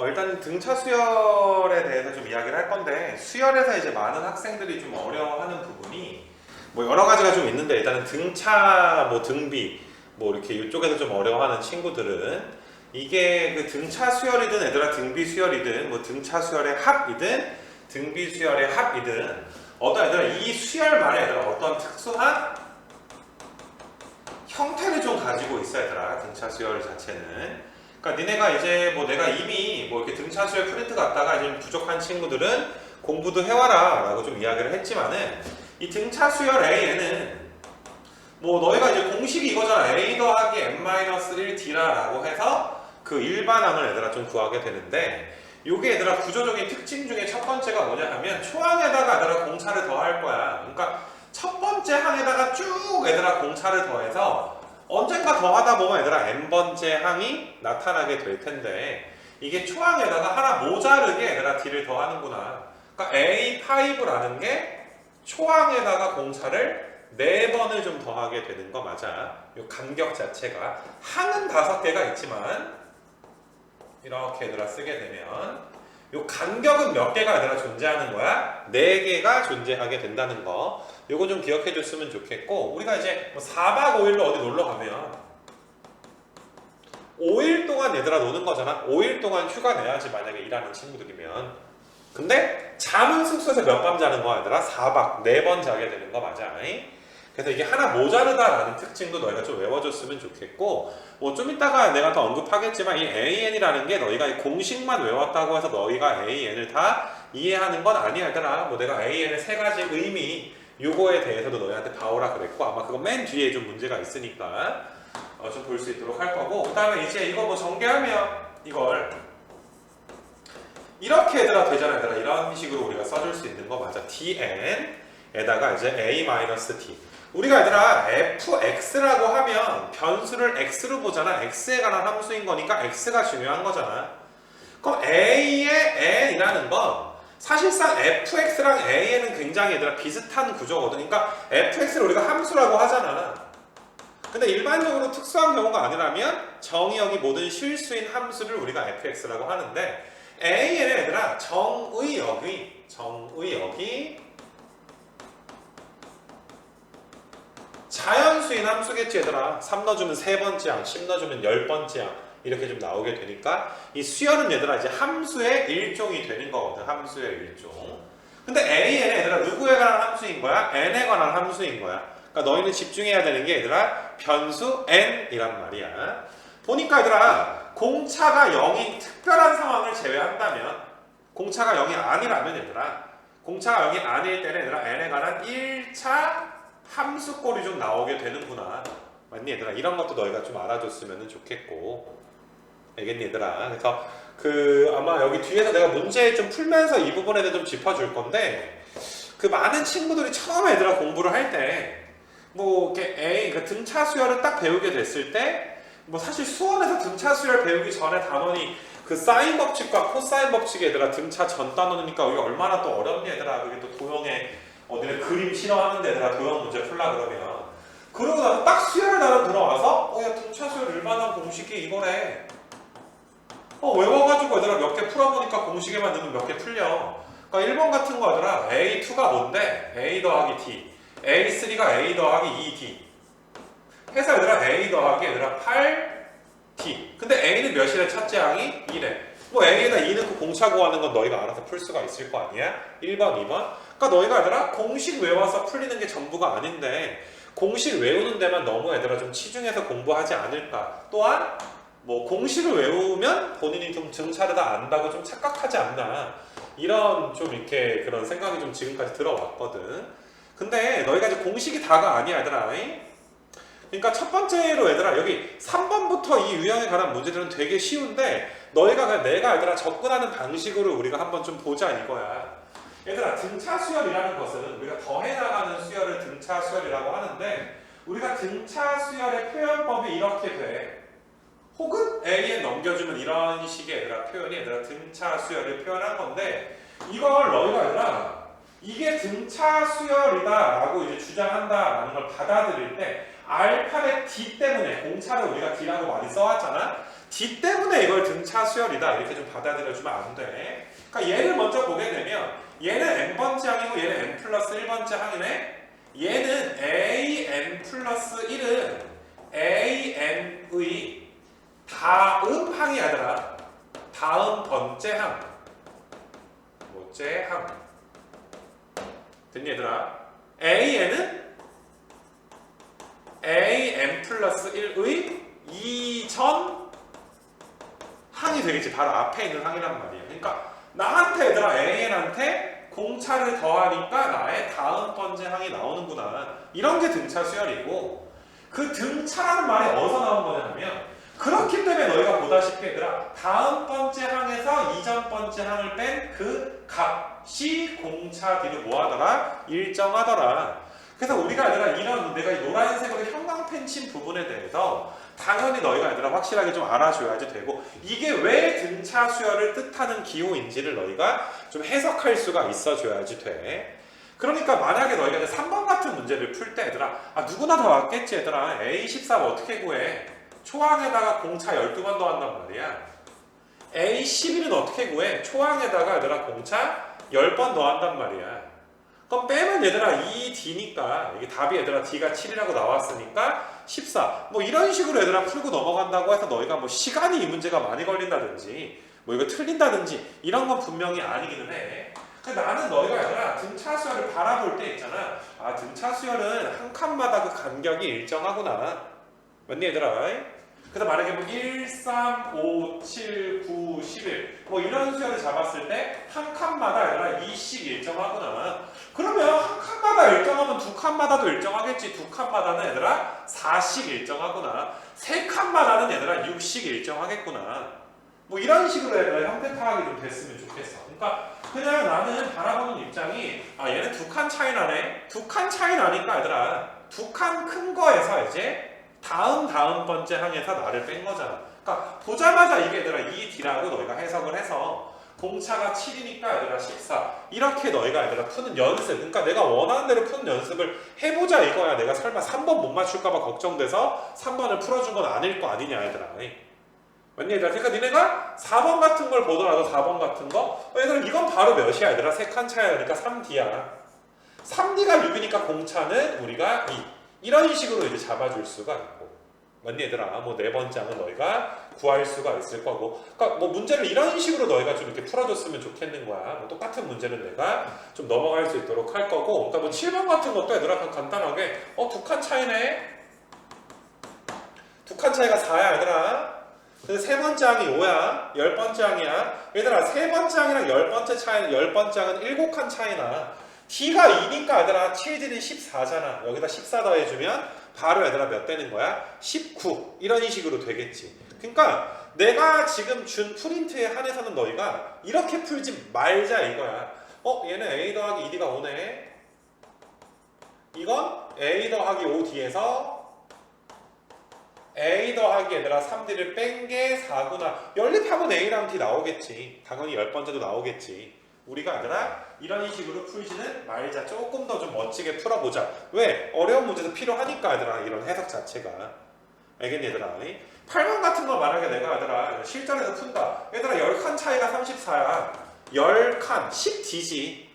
일단 등차 수열에 대해서 좀 이야기를 할 건데, 수열에서 이제 많은 학생들이 좀 어려워하는 부분이 뭐 여러 가지가 좀 있는데, 일단은 등차, 뭐 등비, 뭐 이렇게 이쪽에서 좀 어려워하는 친구들은 이게 그 등차 수열이든 얘들아 등비 수열이든 뭐 등차 수열의 합이든 등비 수열의 합이든 어떤 얘들아 이 수열만에 얘들아 어떤 특수한 형태를 좀 가지고 있어 얘들아 등차 수열 자체는. 그러니까 니네가 이제 뭐 내가 이미 뭐 이렇게 등차 수열 프린트 갖다가 좀 부족한 친구들은 공부도 해와라 라고 좀 이야기를 했지만은 이 등차 수열 A에는 뭐 너희가 이제 공식이 이거잖아. A 더하기 n-1d라 라고 해서 그 일반항을 얘들아 좀 구하게 되는데, 요게 얘들아 구조적인 특징 중에 첫 번째가 뭐냐 하면 초항에다가 얘들아 공차를 더할 거야. 그러니까 첫 번째 항에다가 쭉 얘들아 공차를 더해서 언젠가 더하다 보면 얘들아 n번째 항이 나타나게 될 텐데, 이게 초항에다가 하나 모자르게 얘들아 d를 더하는구나. 그러니까 A5라는 게 초항에다가 공차를 4번을 좀 더하게 되는 거 맞아. 이 간격 자체가 항은 5개가 있지만 이렇게 얘들아 쓰게 되면 이 간격은 몇 개가 얘들아 존재하는 거야? 4개가 존재하게 된다는 거. 요거 좀 기억해 줬으면 좋겠고, 우리가 이제 뭐 4박 5일로 어디 놀러 가면 5일 동안 얘들아 노는 거잖아. 5일 동안 휴가 내야지 만약에 일하는 친구들이면. 근데 잠은 숙소에서 몇 밤 자는 거야 얘들아? 4박 4번 자게 되는 거 맞아. 그래서 이게 하나 모자르다라는 특징도 너희가 좀 외워줬으면 좋겠고, 뭐 좀 이따가 내가 더 언급하겠지만 이 AN이라는 게 너희가 이 공식만 외웠다고 해서 너희가 AN을 다 이해하는 건 아니야 얘들아. 뭐 내가 AN의 3가지 의미 요거에 대해서도 너희한테 봐오라 그랬고, 아마 그거 맨 뒤에 좀 문제가 있으니까 좀 볼 수 있도록 할 거고, 그 다음에 이제 이거 뭐 전개하면 이걸 이렇게 얘들아 되잖아 얘들아. 이런 식으로 우리가 써줄 수 있는 거 맞아. dn에다가 이제 a-t. 우리가 얘들아 fx라고 하면 변수를 x로 보잖아. x에 관한 함수인 거니까 x가 중요한 거잖아. 그럼 a의 n이라는 건 사실상 fx랑 a는 굉장히 얘들아 비슷한 구조거든. 그러니까 fx를 우리가 함수라고 하잖아. 근데 일반적으로 특수한 경우가 아니라면 정의역이 모든 실수인 함수를 우리가 fx라고 하는데, AN은 얘들아 정의역이 자연수인 함수겠지 얘들아. 3 넣어주면 3번째 항, 10 넣어주면 10번째 항 이렇게 좀 나오게 되니까 이 수열은 얘들아 이제 함수의 일종이 되는 거거든. 함수의 일종. 근데 AN은 얘들아 누구에 관한 함수인 거야? n에 관한 함수인 거야. 그러니까 너희는 집중해야 되는 게 얘들아 변수 n이란 말이야. 보니까 얘들아 공차가 0인 특별한 상황을 제외한다면, 공차가 0이 아니라면 얘들아, 공차가 0이 아닐 때는 얘들아 n에 관한 1차 함수꼴이 좀 나오게 되는구나. 맞니 얘들아? 이런 것도 너희가 좀 알아줬으면 좋겠고, 알겠니 얘들아? 그래서 아마 여기 뒤에서 내가 문제 좀 풀면서 이 부분에 대해서 좀 짚어줄 건데, 그 많은 친구들이 처음에 얘들아 공부를 할 때 뭐 이렇게 그러니까 등차 수열을 딱 배우게 됐을 때, 뭐 사실 수원에서 등차 수열 배우기 전에 단원이 그 사인 법칙과 코사인 법칙에 얘들아 등차 전 단원이니까 이게 얼마나 또 어렵니 얘들아. 그게 또 도형에 어디는 그림 싫어하는데 얘들아 도형 문제 풀라 그러면, 그러고 나서 딱 수열 단원 들어와서 야 등차 수열 일반항 공식이 이거래. 외워가지고 얘들아 몇 개 풀어보니까 공식에만 넣으면 몇 개 풀려. 그러니까 1번 같은 거 얘들아 A2가 뭔데? A 더하기 D. A3가 A 더하기 2D. 해서 얘들아 A 더하기 얘들아 8D. 근데 A는 몇이래? 첫째 항이 2래. 뭐 A에다 2 넣고 공차 구하는 건 너희가 알아서 풀 수가 있을 거 아니야? 1번, 2번. 그러니까 너희가 얘들아 공식 외워서 풀리는 게 전부가 아닌데, 공식 외우는 데만 너무 얘들아 좀 치중해서 공부하지 않을까. 또한 뭐 공식을 외우면 본인이 좀 등차를 다 안다고 좀 착각하지 않나. 이런 좀 이렇게 그런 생각이 좀 지금까지 들어왔거든. 근데 너희가 이제 공식이 다가 아니야 얘들아. 그러니까 첫 번째로 얘들아 여기 3번부터 이 유형에 관한 문제들은 되게 쉬운데, 너희가 그냥 내가 얘들아 접근하는 방식으로 우리가 한번 좀 보자 이거야. 얘들아 등차 수열이라는 것은 우리가 더해나가는 수열을 등차 수열이라고 하는데, 우리가 등차 수열의 표현법이 이렇게 돼. 혹은 A에 넘겨주면 이런 식의 얘들아 표현이 얘들아 등차 수열을 표현한 건데, 이걸 너희가 얘들아 이게 등차 수열이다 라고 이제 주장한다 라는 걸 받아들일 때 알파벳 D 때문에, 공차를 우리가 D라고 많이 써왔잖아. D 때문에 이걸 등차 수열이다 이렇게 좀 받아들여주면 안 돼. 그러니까 얘를 먼저 보게 되면 얘는 n번째 항이고 얘는 n 플러스 1번째 항이네. 얘는 an 플러스 1은 an의 다음 항이 아니라 다음 번째 항. 뭐째 항. 됐니 얘들아? an은 an 플러스 1의 이전 항이 되겠지. 바로 앞에 있는 항이란 말이야. 그러니까 나한테 얘들아 an한테 공차를 더하니까 나의 다음 번째 항이 나오는구나. 이런 게 등차 수열이고, 그 등차라는 말이 어디서 나온 거냐면 그렇기 때문에 너희가 보다시피 얘들아 다음 번째 항에서 이전 번째 항을 뺀 그 값이 공차 D를 뭐하더라? 일정하더라. 그래서 우리가 얘들아 이런 내가 이 노란색으로 형광펜 친 부분에 대해서 당연히 너희가 얘들아 확실하게 좀 알아줘야지 되고, 이게 왜 등차 수열을 뜻하는 기호인지를 너희가 좀 해석할 수가 있어줘야지 돼. 그러니까 만약에 너희가 이제 3번 같은 문제를 풀 때 얘들아 누구나 다 왔겠지 얘들아. A14 어떻게 구해? 초항에다가 공차 12번 더한단 말이야. A11은 어떻게 구해? 초항에다가 얘들아 공차 10번 더한단 말이야. 그럼 빼면 얘들아 2D니까 이게 답이 얘들아 D가 7이라고 나왔으니까 14. 뭐 이런 식으로 얘들아 풀고 넘어간다고 해서 너희가 뭐 시간이 이 문제가 많이 걸린다든지 뭐 이거 틀린다든지 이런 건 분명히 아니기는 해. 근데 나는 너희가 얘들아 등차 수열을 바라볼 때 있잖아. 등차 수열은 한 칸마다 그 간격이 일정하구나. 맞니 얘들아? 그래서 만약에 뭐 1, 3, 5, 7, 9, 11 뭐 이런 수열을 잡았을 때 한 칸마다 얘들아 2씩 일정하구나. 그러면 한 칸마다 일정하면 두 칸마다도 일정하겠지. 두 칸마다는 얘들아 4씩 일정하구나. 세 칸마다는 얘들아 6씩 일정하겠구나. 뭐 이런 식으로 얘들아 형태 파악이 좀 됐으면 좋겠어. 그러니까 그냥 나는 바라보는 입장이 얘는 두 칸 차이 나네. 두 칸 차이 나니까 얘들아 두 칸 큰 거에서 이제 다음 번째 항에서 나를 뺀 거잖아. 그러니까 보자마자 이게 얘들아 2D라고 너희가 해석을 해서 공차가 7이니까 얘들아 14 이렇게 너희가 얘들아 푸는 연습, 그러니까 내가 원하는 대로 푸는 연습을 해보자 이거야. 내가 설마 3번 못 맞출까봐 걱정돼서 3번을 풀어준 건 아닐 거 아니냐 얘들아. 맞니 얘들아? 그러니까 니네가 4번 같은 걸 보더라도 4번 같은 거 얘들아 이건 바로 몇이야 얘들아? 3칸 차이니까 3D야. 3D가 6이니까 공차는 우리가 2 이런 식으로 이제 잡아줄 수가 있고. 맞니 얘들아? 뭐 네 번째 항은 너희가 구할 수가 있을 거고. 그러니까 뭐 문제를 이런 식으로 너희가 좀 이렇게 풀어줬으면 좋겠는 거야. 뭐 똑같은 문제는 내가 좀 넘어갈 수 있도록 할 거고. 그러니까 뭐 7번 같은 것도 얘들아 그냥 간단하게 두 칸 차이네. 두 칸 차이가 4야 얘들아. 근데 세 번째 항이 5야. 10번째 항이야. 얘들아 세 번째 항이랑 10번째 차이는 10번째 항은 7칸 차이나. D가 2니까 얘들아 7D는 14잖아. 여기다 14 더해주면 바로 얘들아 몇 되는 거야? 19 이런 식으로 되겠지. 그러니까 내가 지금 준 프린트에 한해서는 너희가 이렇게 풀지 말자 이거야. 얘는 A 더하기 2D가 5네. 이건 A 더하기 5D에서 A 더하기 얘들아 3D를 뺀 게 4구나. 연립하면 A랑 D 나오겠지. 당연히 10번째도 나오겠지. 우리가 얘들아 이런 식으로 풀지는 말자. 조금 더 좀 멋지게 풀어보자. 왜? 어려운 문제도 필요하니까 얘들아 이런 해석 자체가. 알겠니 얘들아? 8번 같은 거 만약에 내가 얘들아 실전에서 푼다. 얘들아 10칸 차이가 34야. 10칸 10D지.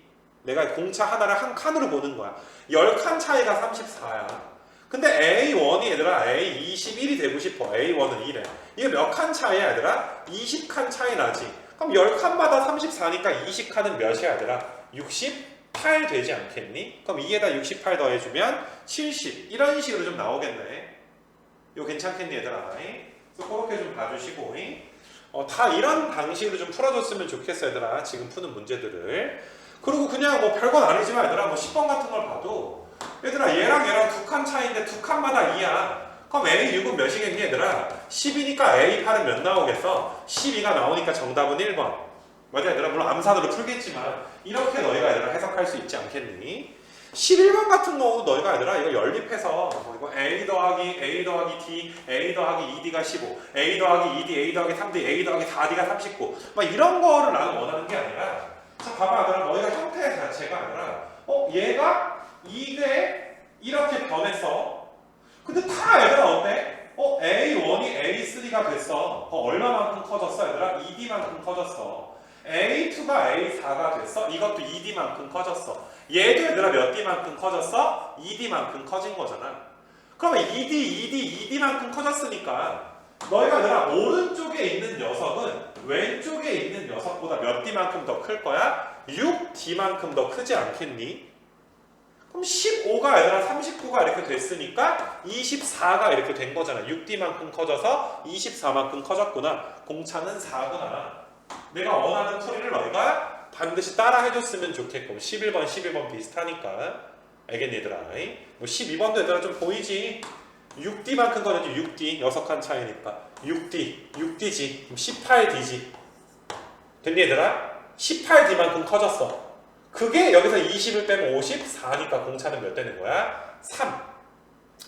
내가 공차 하나를 한 칸으로 보는 거야. 10칸 차이가 34야. 근데 A1이 얘들아 A21이 되고 싶어. A1은 1에. 이게 몇 칸 차이야 얘들아? 20칸 차이 나지. 그럼 10칸마다 34니까 20칸은 몇이야 얘들아? 68 되지 않겠니? 그럼 2에다 68 더해주면 70 이런 식으로 좀 나오겠네. 이거 괜찮겠니 얘들아? 그래서 그렇게 좀 봐주시고 다 이런 방식으로 좀 풀어줬으면 좋겠어 얘들아. 지금 푸는 문제들을. 그리고 그냥 뭐 별건 아니지만 얘들아 뭐 10번 같은 걸 봐도 얘들아 얘랑 두 칸 차이인데 두 칸마다 2야. 그럼 A6은 몇이겠니 얘들아? 10이니까 A8은 몇 나오겠어? 12가 나오니까 정답은 1번. 맞아 얘들아? 물론 암산으로 풀겠지만 이렇게 너희가 얘들아 해석할 수 있지 않겠니? 11번 같은 경우 너희가 얘들아 이거 연립해서 이거 A 더하기 D, A 더하기 2D가 15, A 더하기 2D, A 더하기 3D, A 더하기 4D가 39 막 이런 거를 나는 원하는 게 아니라 자 봐봐 얘들아 너희가 형태 자체가 아니라 얘가 이게 이렇게 변했어. 근데 다 얘들아 어때? A1이 A3가 됐어. 얼마만큼 커졌어 얘들아? 2D만큼 커졌어. A2가 A4가 됐어. 이것도 2D만큼 커졌어. 얘도 얘들아 몇 D만큼 커졌어? 2D만큼 커진 거잖아. 그러면 2D만큼 커졌으니까 너희가 얘들아 오른쪽에 있는 녀석은 왼쪽에 있는 녀석보다 몇 D만큼 더 클 거야? 6D만큼 더 크지 않겠니? 그럼 15가 얘들아 39가 이렇게 됐으니까 24가 이렇게 된 거잖아. 6D만큼 커져서 24만큼 커졌구나. 공차는 4구나. 내가 원하는 풀이를 너희가 반드시 따라 해줬으면 좋겠고 11번 비슷하니까 알겠니 얘들아? 뭐 12번도 얘들아 좀 보이지? 6D만큼 커졌지. 6D 6칸 차이니까 6D지. 그럼 18D지. 됐니 얘들아? 18D만큼 커졌어. 그게 여기서 20을 빼면 54니까 공차는 몇 되는 거야? 3.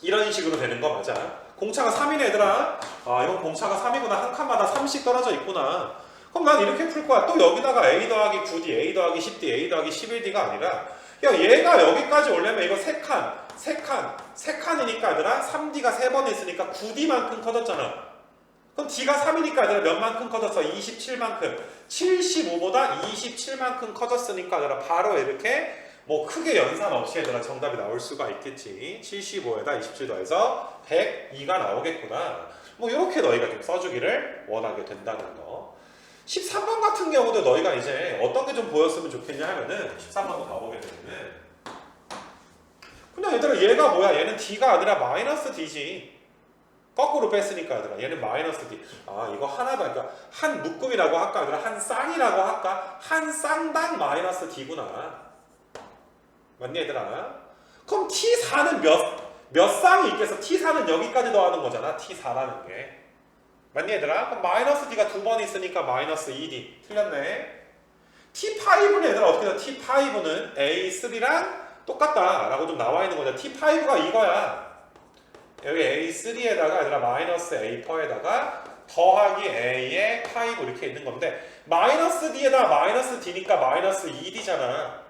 이런 식으로 되는 거 맞아. 공차가 3이네 얘들아. 아 이건 공차가 3이구나. 한 칸마다 3씩 떨어져 있구나. 그럼 난 이렇게 풀 거야. 또 여기다가 A 더하기 9D, A 더하기 10D, A 더하기 11D가 아니라 야 얘가 여기까지 오려면 이거 3칸이니까 얘들아 3D가 3번 있으니까 9D만큼 커졌잖아. 그럼 D가 3이니까 얘들아 몇만큼 커졌어? 27만큼. 75보다 27만큼 커졌으니까 얘들아 바로 이렇게 뭐 크게 연산 없이 얘들아 정답이 나올 수가 있겠지. 75에다 27 더해서 102가 나오겠구나. 뭐 이렇게 너희가 좀 써주기를 원하게 된다는 거. 13번 같은 경우도 너희가 이제 어떤 게 좀 보였으면 좋겠냐 하면은 13번도 가보게 되면은 그냥 얘들아 얘가 뭐야? 얘는 D가 아니라 마이너스 D지. 거꾸로 뺐으니까 얘들아 얘는 마이너스 D. 아 이거 하나다. 그러니까 한 묶음이라고 할까 얘들아? 한 쌍이라고 할까? 한 쌍당 마이너스 D구나. 맞니 얘들아? 그럼 T4는 몇 쌍이 있겠어? T4는 여기까지 더하는 거잖아. T4라는 게. 맞니 얘들아? 그럼 마이너스 D가 두 번 있으니까 마이너스 2D. 틀렸네. T5는 얘들아 어떻게 돼? T5는 A3랑 똑같다 라고 좀 나와 있는 거죠. T5가 이거야. 여기 A3에다가 얘들아 마이너스 A4에다가 더하기 A에 5 이렇게 있는 건데 마이너스 D에다가 마이너스 D니까 마이너스 2D잖아.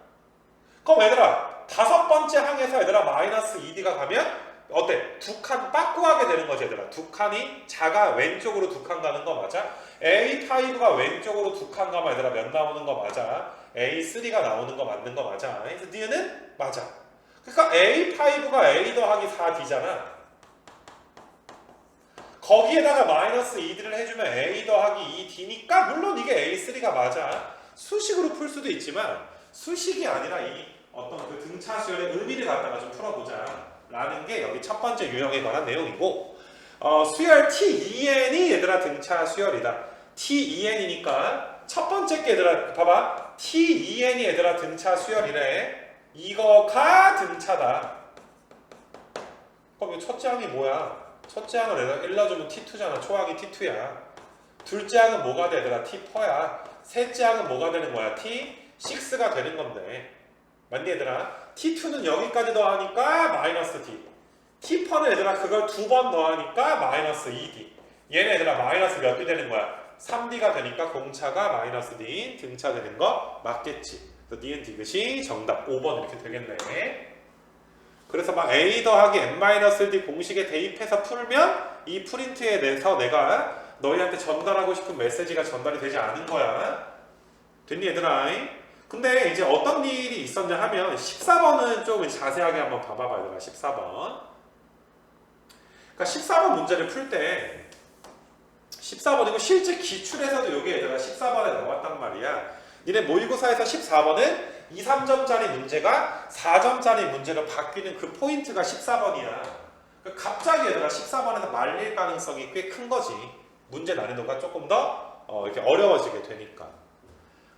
그럼 얘들아 다섯 번째 항에서 얘들아 마이너스 2D가 가면 어때? 두 칸 빠꾸하게 되는 거지 얘들아. 두 칸이 자가 왼쪽으로 두 칸 가는 거 맞아? A5가 왼쪽으로 두 칸 가면 얘들아 몇 나오는 거 맞아? A3가 나오는 거 맞는 거 맞아? 그래서 D는 맞아. 그러니까 A5가 A 더하기 4D잖아. 거기에다가 마이너스 2D를 해주면 A 더하기 2D니까 물론 이게 A3가 맞아. 수식으로 풀 수도 있지만 수식이 아니라 이 어떤 그 등차 수열의 의미를 갖다가 좀 풀어보자 라는 게 여기 첫 번째 유형에 관한 내용이고 수열 T2n이 얘들아 등차 수열이다. T2n이니까 첫 번째 게 얘들아 봐봐. T2n이 얘들아 등차 수열이래. 이거가 등차다. 그럼 이 첫째 항이 뭐야? 첫째 항을 일러주면 T2잖아. 초항이 T2야. 둘째 항은 뭐가 돼 얘들아? T4야. 셋째 항은 뭐가 되는 거야? T6가 되는 건데 맞니 얘들아? T2는 여기까지 더하니까 마이너스 D. T4는 얘들아 그걸 두 번 더하니까 마이너스 2D. 얘네 얘들아 마이너스 몇 D 되는 거야? 3D가 되니까 공차가 마이너스 D인 등차 되는 거 맞겠지. 그래서 니은 디귿이 정답 5번 이렇게 되겠네. 그래서 막 A 더하기 n-d 공식에 대입해서 풀면 이 프린트에 대해서 내가 너희한테 전달하고 싶은 메시지가 전달이 되지 않은 거야. 됐니 얘들아? 근데 이제 어떤 일이 있었냐 하면 14번은 좀 자세하게 한번 봐봐봐 얘들아. 14번. 그러니까 14번 문제를 풀 때 14번이고 실제 기출에서도 여기 얘들아 14번에 나왔단 말이야. 니네 모의고사에서 14번은 2, 3점짜리 문제가 4점짜리 문제로 바뀌는 그 포인트가 14번이야. 그러니까 갑자기 얘들아 14번에서 말릴 가능성이 꽤 큰 거지. 문제 난이도가 조금 더 이렇게 어려워지게 되니까.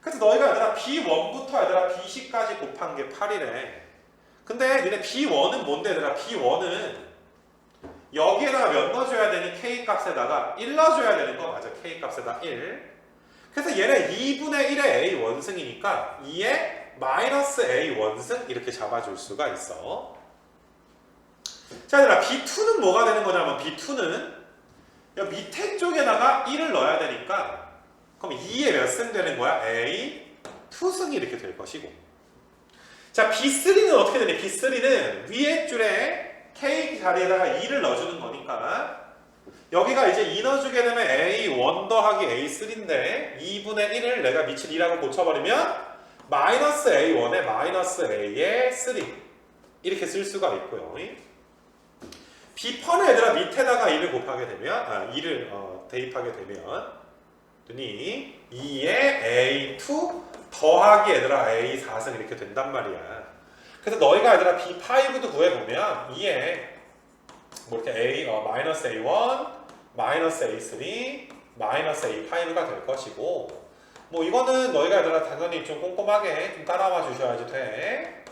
그래서 너희가 얘들아 B1부터 얘들아 B10까지 곱한 게 8이래. 근데 니네 B1은 뭔데 얘들아? B1은 여기에다가 몇 넣어줘야 되니? K값에다가 1 넣어줘야 되는 거 맞아. K값에다 1. 그래서 얘네 2분의 1의 A 원승이니까 2의 마이너스 A 원승 이렇게 잡아줄 수가 있어. 자 얘들아 B2는 뭐가 되는 거냐면 B2는 밑에 쪽에다가 1을 넣어야 되니까 그럼 2에 몇 승 되는 거야? A 2승이 이렇게 될 것이고. 자 B3는 어떻게 되니? B3는 위에 줄에 K 자리에다가 2를 넣어주는 거니까 여기가 이제 이 넣어주게 되면 A1 더하기 A3인데 2분의 1을 내가 미칠 2라고 고쳐버리면 마이너스 A1에 마이너스 A에 3 이렇게 쓸 수가 있고요. B편에 얘들아 밑에다가 2를 곱하게 되면 2를 대입하게 되면 2에 A2 더하기 얘들아 A4승 이렇게 된단 말이야. 그래서 너희가 얘들아 B5도 구해보면 2에 뭐 이렇게 마이너스 A1 마이너스 A3 마이너스 A5가 될 것이고 뭐 이거는 너희가 얘들아 당연히 좀 꼼꼼하게 좀 따라와 주셔야지 돼.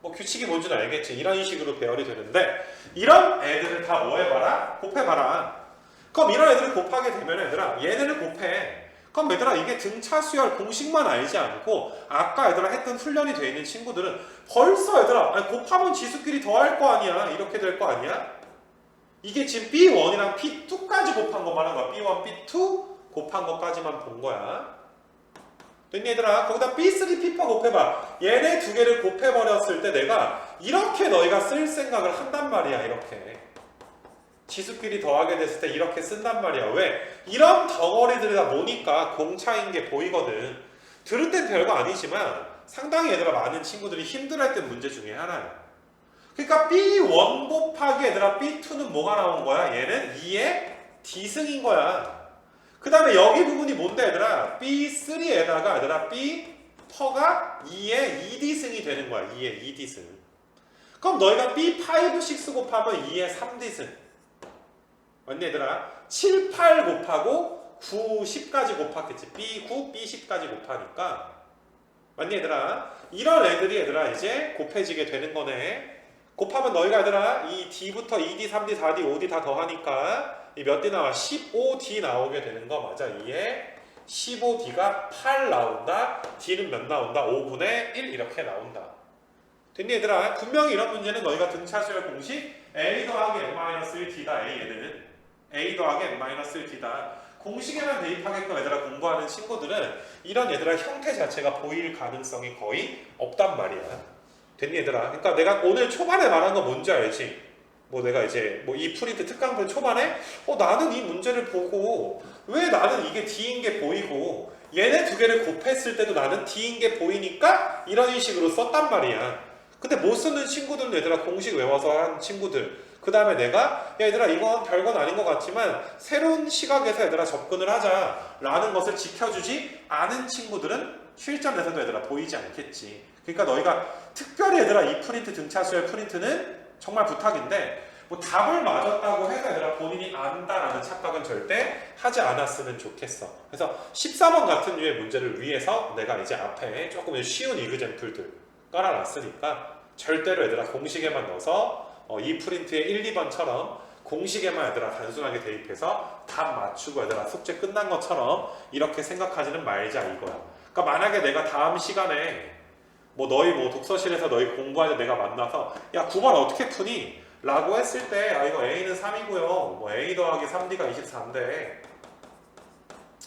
뭐 규칙이 뭔지는 알겠지. 이런 식으로 배열이 되는데 이런 애들을 다 뭐 해봐라? 곱해봐라. 그럼 이런 애들을 곱하게 되면 얘들아 얘네를 곱해. 그럼 얘들아 이게 등차 수열 공식만 알지 않고 아까 얘들아 했던 훈련이 돼 있는 친구들은 벌써 얘들아 아니, 곱하면 지수끼리 더할 거 아니야. 이렇게 될 거 아니야? 이게 지금 B1이랑 B2까지 곱한 것만 한 거야. B1, B2 곱한 것까지만 본 거야. 됐니 얘들아? 거기다 B3, P4 곱해봐. 얘네 두 개를 곱해버렸을 때 내가 이렇게 너희가 쓸 생각을 한단 말이야. 이렇게 지수끼리 더하게 됐을 때 이렇게 쓴단 말이야. 왜? 이런 덩어리들이 다 모니까 공차인 게 보이거든. 들을 땐 별거 아니지만 상당히 얘들아 많은 친구들이 힘들어했던 문제 중에 하나야. 그러니까 B1 곱하기 얘들아 B2는 뭐가 나온 거야? 얘는 2의 D승인 거야. 그 다음에 여기 부분이 뭔데 얘들아? B3에다가 얘들아 B4가 2의 2D승이 되는 거야. 2의 2D승. 그럼 너희가 B5, 6 곱하면 2의 3D승. 맞니 얘들아? 7, 8 곱하고 9, 10까지 곱했겠지. B9, B10까지 곱하니까. 맞니 얘들아? 이런 애들이 얘들아 이제 곱해지게 되는 거네. 곱하면 너희가 얘들아 이 D부터 2D, 3D, 4D, 5D 다 더하니까 이 몇 D 나와? 15D 나오게 되는 거 맞아. 이에 15D가 8 나온다. D는 몇 나온다? 5분의 1 이렇게 나온다. 됐니 얘들아? 분명히 이런 문제는 너희가 등차수열 공식 A 더하기 N-1D다. A에는 A 더하기 N-1D다. 공식에만 대입하게끔 얘들아 공부하는 친구들은 이런 얘들아 형태 자체가 보일 가능성이 거의 없단 말이야. 됐니 얘들아? 그러니까 내가 오늘 초반에 말한 거 뭔지 알지? 뭐 내가 이제 뭐 이 프린트 특강편 초반에 나는 이 문제를 보고 왜 나는 이게 D인 게 보이고 얘네 두 개를 곱했을 때도 나는 D인 게 보이니까 이런 식으로 썼단 말이야. 근데 못 쓰는 친구들은 얘들아 공식 외워서 한 친구들 그 다음에 내가 야 얘들아 이건 별건 아닌 것 같지만 새로운 시각에서 얘들아 접근을 하자 라는 것을 지켜주지 않은 친구들은 실전에서도 얘들아 보이지 않겠지. 그러니까 너희가 특별히 얘들아 이 프린트 등차수열 프린트는 정말 부탁인데 뭐 답을 맞았다고 해서 얘들아 본인이 안다라는 착각은 절대 하지 않았으면 좋겠어. 그래서 14번 같은 류의 문제를 위해서 내가 이제 앞에 조금 쉬운 이그젠플들 깔아놨으니까 절대로 얘들아 공식에만 넣어서 이 프린트의 1, 2번처럼 공식에만 얘들아 단순하게 대입해서 답 맞추고 얘들아 숙제 끝난 것처럼 이렇게 생각하지는 말자 이거야. 그러니까 만약에 내가 다음 시간에 뭐 너희 뭐 독서실에서 너희 공부할 때 내가 만나서 야 9번 어떻게 푸니? 라고 했을 때 이거 A는 3이고요 뭐 A 더하기 3D가 24인데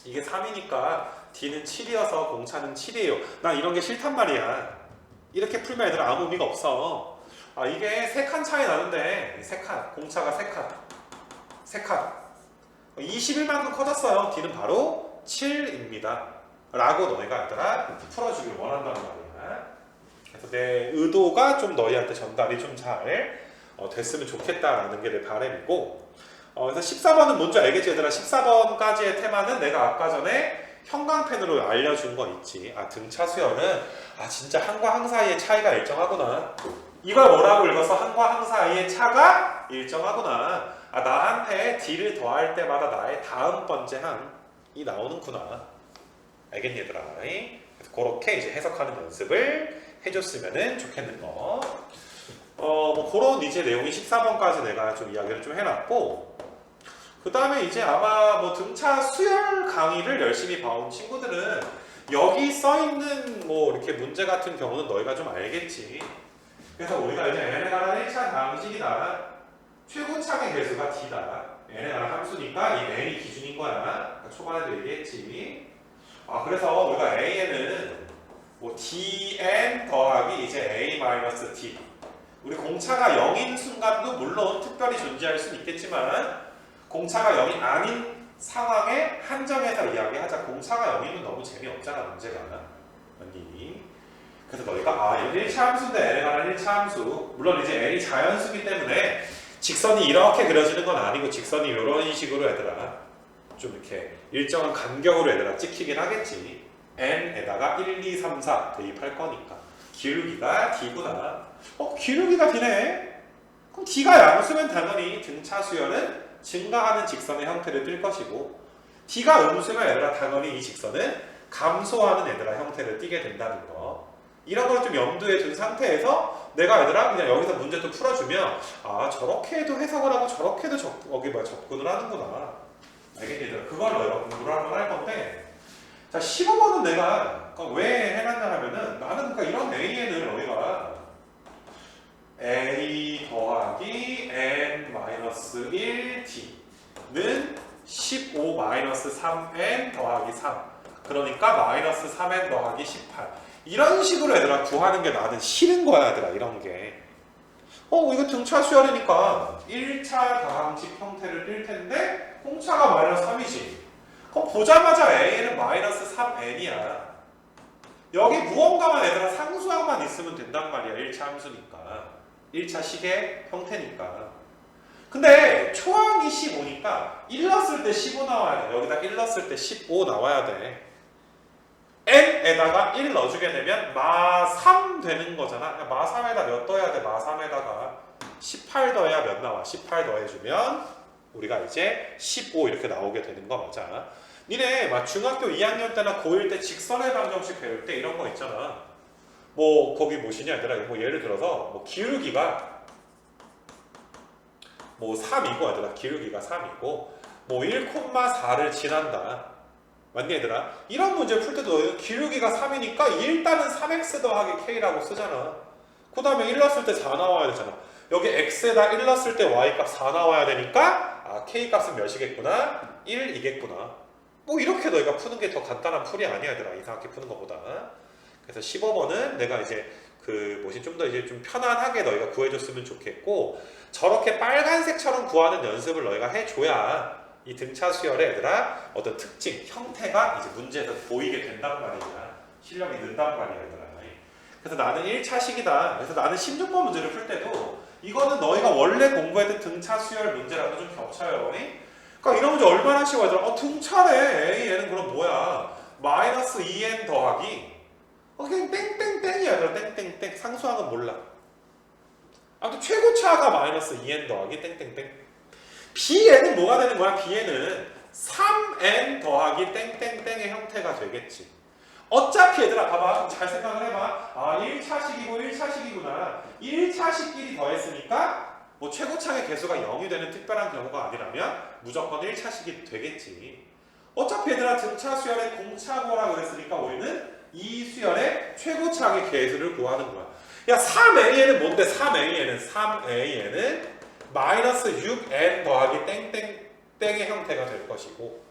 이게 3이니까 D는 7이어서 공차는 7이에요. 난 이런 게 싫단 말이야. 이렇게 풀면 얘들아 아무 의미가 없어. 이게 3칸 차이 나는데 3칸 공차가 3칸 21만큼 커졌어요. D는 바로 7입니다 라고 너희가 얘들아 풀어주길 원한다는 말이야. 그래서 내 의도가 좀 너희한테 전달이 좀 잘 됐으면 좋겠다라는 게 내 바람이고 그래서 14번은 뭔지 알겠지 얘들아? 14번까지의 테마는 내가 아까 전에 형광펜으로 알려준 거 있지. 등차 수열은 진짜 항과 항 사이의 차이가 일정하구나. 이걸 뭐라고 읽어서 항과 항 사이의 차가 일정하구나. 나한테 D를 더할 때마다 나의 다음 번째 항이 나오는구나. 알겠니 얘들아? 그래서 그렇게 이제 해석하는 연습을 해줬으면 좋겠는 거. 뭐 그런 이제 내용이 14번까지 내가 좀 이야기를 좀 해놨고, 그 다음에 이제 아마 뭐 등차 수열 강의를 열심히 봐온 친구들은 여기 써있는 뭐 이렇게 문제 같은 경우는 너희가 좀 알겠지. 그래서 우리가 이제 n에 관한 1차 방식이다. 최고차의 개수가 D다. n에 관한 함수니까 이 n이 기준인 거야. 초반에도 얘기했지. 그래서 우리가 A에는 뭐 dn 더하기 이제 A-D 우리 공차가 0인 순간도 물론 특별히 존재할 수는 있겠지만 공차가 0이 아닌 상황에 한정해서 이야기하자. 공차가 0이면 너무 재미없잖아, 문제가. 맞니? 그래서 너희가 이건 1차 함수인데 n에 관한 1차 함수. 물론 이제 n이 자연수기 때문에 직선이 이렇게 그려지는 건 아니고 직선이 이런 식으로 얘들아 좀 이렇게 일정한 간격으로 얘들아 찍히긴 하겠지. n에다가 1, 2, 3, 4 대입할 거니까 기울기가 d구나. 기울기가 d네? 그럼 d가 양수면 당연히 등차 수열은 증가하는 직선의 형태를 띌 것이고 d가 음수면 얘들아 당연히 이 직선은 감소하는 얘들아 형태를 띠게 된다는 거. 이런 걸 좀 염두에 둔 상태에서 내가 얘들아 그냥 여기서 문제 또 풀어주면 저렇게 해도 해석을 하고 저렇게 해도 접근을 하는구나. 알겠니 얘들아? 그걸 너희가 공부를 한번 할 건데 자 15번은 내가 왜 해놨냐 하면은 나는 그러니까 이런 AN을 너희가 A 더하기 N-1T는 15-3N 더하기 3 그러니까 마이너스 3N 더하기 18 이런 식으로 얘들아 구하는 게 나는 싫은 거야 얘들아 이런 게 이거 등차 수열이니까 1차 다항식 형태를 띌 텐데 공차가 마이너스 3이지 그럼 보자마자 A는 마이너스 3N이야 여기 무언가만 얘들아 상수항만 있으면 된단 말이야 1차 함수니까 1차 식의 형태니까 근데 초항이 15니까 1 넣었을 때 15 나와야 돼 여기다 1 넣었을 때 15 나와야 돼 n에다가 1 넣어주게 되면 마3 되는 거잖아. 마3에다 몇 더해야 돼? 마3에다가 18 더해야 몇 나와? 18 더해주면 우리가 이제 15 이렇게 나오게 되는 거 맞아. 니네 막 중학교 2학년 때나 고1 때 직선의 방정식 배울 때 이런 거 있잖아. 뭐 거기 뭐시냐 얘들아. 뭐 예를 들어서 뭐 기울기가 뭐 3이고 얘들아. 기울기가 3이고 뭐 1,4를 지난다. 맞니 얘들아? 이런 문제 풀 때도 기울기가 3이니까 일단은 3x 더하기 k라고 쓰잖아. 그 다음에 1 넣었을 때 4 나와야 되잖아. 여기 x에다 1 넣었을 때 y값 4 나와야 되니까 k값은 몇이겠구나? 1이겠구나. 뭐 이렇게 너희가 푸는 게 더 간단한 풀이 아니야 얘들아. 이상하게 푸는 것보다. 그래서 15번은 내가 이제 좀 더 이제 좀 편안하게 너희가 구해줬으면 좋겠고 저렇게 빨간색처럼 구하는 연습을 너희가 해줘야 이 등차 수열의 얘들아 어떤 특징, 형태가 이제 문제에서 보이게 된단 말이야. 실력이 는단 말이야 얘들아. 그래서 나는 1차식이다. 그래서 나는 16번 문제를 풀 때도 이거는 너희가 원래 공부했던 등차 수열 문제랑도 좀 겹쳐요. 그러니까 이런 문제 얼마나 쉬워 얘들아. 등차래. A, N은 그럼 뭐야? 마이너스 2N 더하기 그냥 땡땡땡이야 얘들아. 땡땡땡. 상수항은 몰라. 아무튼 최고차가 마이너스 2N 더하기 땡땡땡. Bn은 뭐가 되는 거야? Bn은 3n 더하기 땡땡땡의 형태가 되겠지. 어차피 얘들아 봐봐. 잘 생각을 해봐. 1차식이고 1차식이구나. 1차식끼리 더했으니까 뭐 최고차의 개수가 0이 되는 특별한 경우가 아니라면 무조건 1차식이 되겠지. 어차피 얘들아 등차 수열의 공차고라 그랬으니까 우리는 이 수열의 최고차의 개수를 구하는 거야. 야 3a는 뭔데? 3a는 마이너스 6n 더하기 땡땡땡의 형태가 될 것이고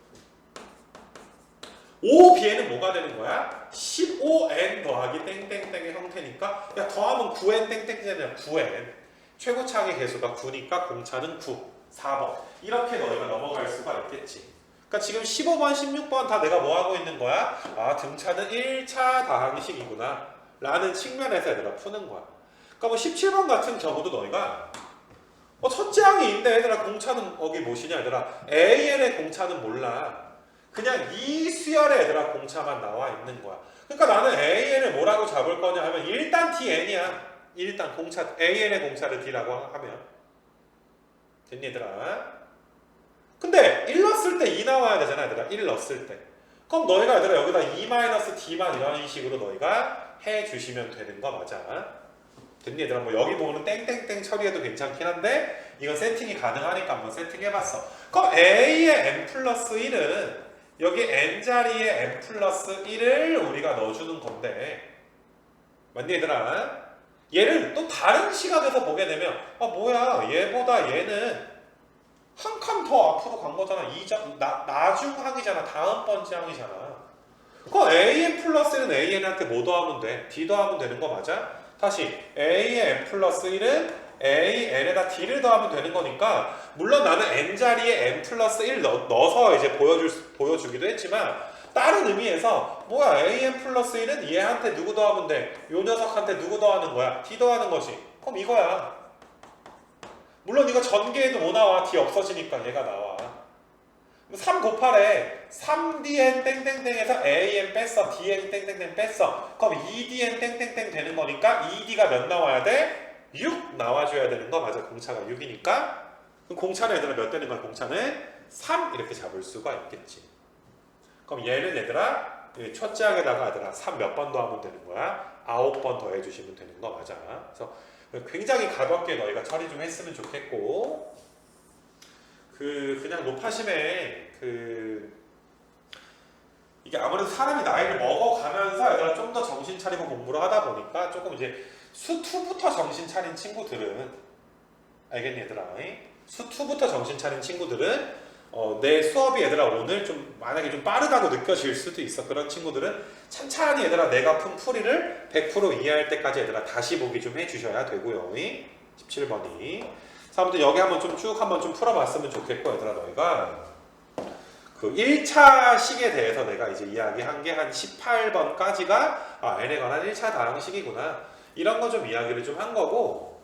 5bn은 뭐가 되는 거야? 15n 더하기 땡땡땡의 형태니까 야 더하면 9n 땡땡이잖아. 9n 최고차의 개수가 9니까 공차는 9 4번 이렇게 너희가 넘어갈 수가 있겠지. 그러니까 지금 15번 16번 다 내가 뭐 하고 있는 거야? 등차는 1차 다항식이구나 라는 측면에서 얘들아 푸는 거야. 그러니까 뭐 17번 같은 경우도 너희가 첫째 항이 얘들아 공차는 거기 뭐시냐 얘들아 AN의 공차는 몰라. 그냥 이 수열의 얘들아 공차만 나와 있는 거야. 그러니까 나는 AN을 뭐라고 잡을 거냐 하면 일단 TN이야. 일단 공차 AN의 공차를 D라고 하면 됐니 얘들아? 근데 1 넣었을 때 2 나와야 되잖아 얘들아. 1 넣었을 때 그럼 너희가 얘들아 여기다 2-D만 이런 식으로 너희가 해주시면 되는 거 맞아. 됐니 얘들아? 뭐 여기 보면은 땡땡땡 처리해도 괜찮긴 한데 이건 세팅이 가능하니까 한번 세팅해봤어. 그럼 A의 n 플러스 1은 여기 n 자리에 n 플러스 1을 우리가 넣어주는 건데 맞니 얘들아? 얘를 또 다른 시각에서 보게 되면 뭐야 얘보다 얘는 한 칸 더 앞으로 간 거잖아. 나중항이잖아. 다음번째 항이잖아. 그럼 AN 플러스 1은 AN한테 뭐 더하면 돼? D 더하면 되는 거 맞아? 다시 A의 n 플러스 1은 A, N에다 D를 더하면 되는 거니까 물론 나는 N 자리에 N 플러스 1 넣어서 이제 보여주기도 했지만 다른 의미에서 뭐야 AN 플러스 1은 얘한테 누구 더하면 돼? 요 녀석한테 누구 더하는 거야? D 더하는 거지. 그럼 이거야. 물론 이거 전개해도 뭐 나와? D 없어지니까 얘가 나와. 3 곱하래 3dn 땡땡땡에서 an 뺐어. dn 땡땡땡 뺐어. 그럼 2dn 땡땡땡 되는 거니까 2d가 몇 나와야 돼? 6 나와줘야 되는 거 맞아. 공차가 6이니까 그럼 공차는 얘들아 몇 되는 거야? 공차는 3 이렇게 잡을 수가 있겠지. 그럼 얘는 얘들아 첫째 항에다가 얘들아 3 몇 번 더하면 되는 거야? 9번 더해주시면 되는 거 맞아. 그래서 굉장히 가볍게 너희가 처리 좀 했으면 좋겠고 그냥 노파심에 이게 아무래도 사람이 나이를 먹어가면서 얘들아 좀 더 정신 차리고 공부를 하다 보니까 조금 이제 수2부터 정신 차린 친구들은 알겠니 얘들아? 수2부터 정신 차린 친구들은 내 수업이 얘들아 오늘 좀 만약에 좀 빠르다고 느껴질 수도 있어. 그런 친구들은 찬찬히 얘들아 내가 푼 풀이를 100% 이해할 때까지 얘들아 다시 보기 좀 해주셔야 되고요. 17번이 아무튼 여기 한번 좀 쭉 한번 좀 풀어봤으면 좋겠고 얘들아 너희가 그 1차 식에 대해서 내가 이제 이야기한 게 한 18번까지가 N에 관한 1차 다항식이구나 이런 거 좀 이야기를 좀 한 거고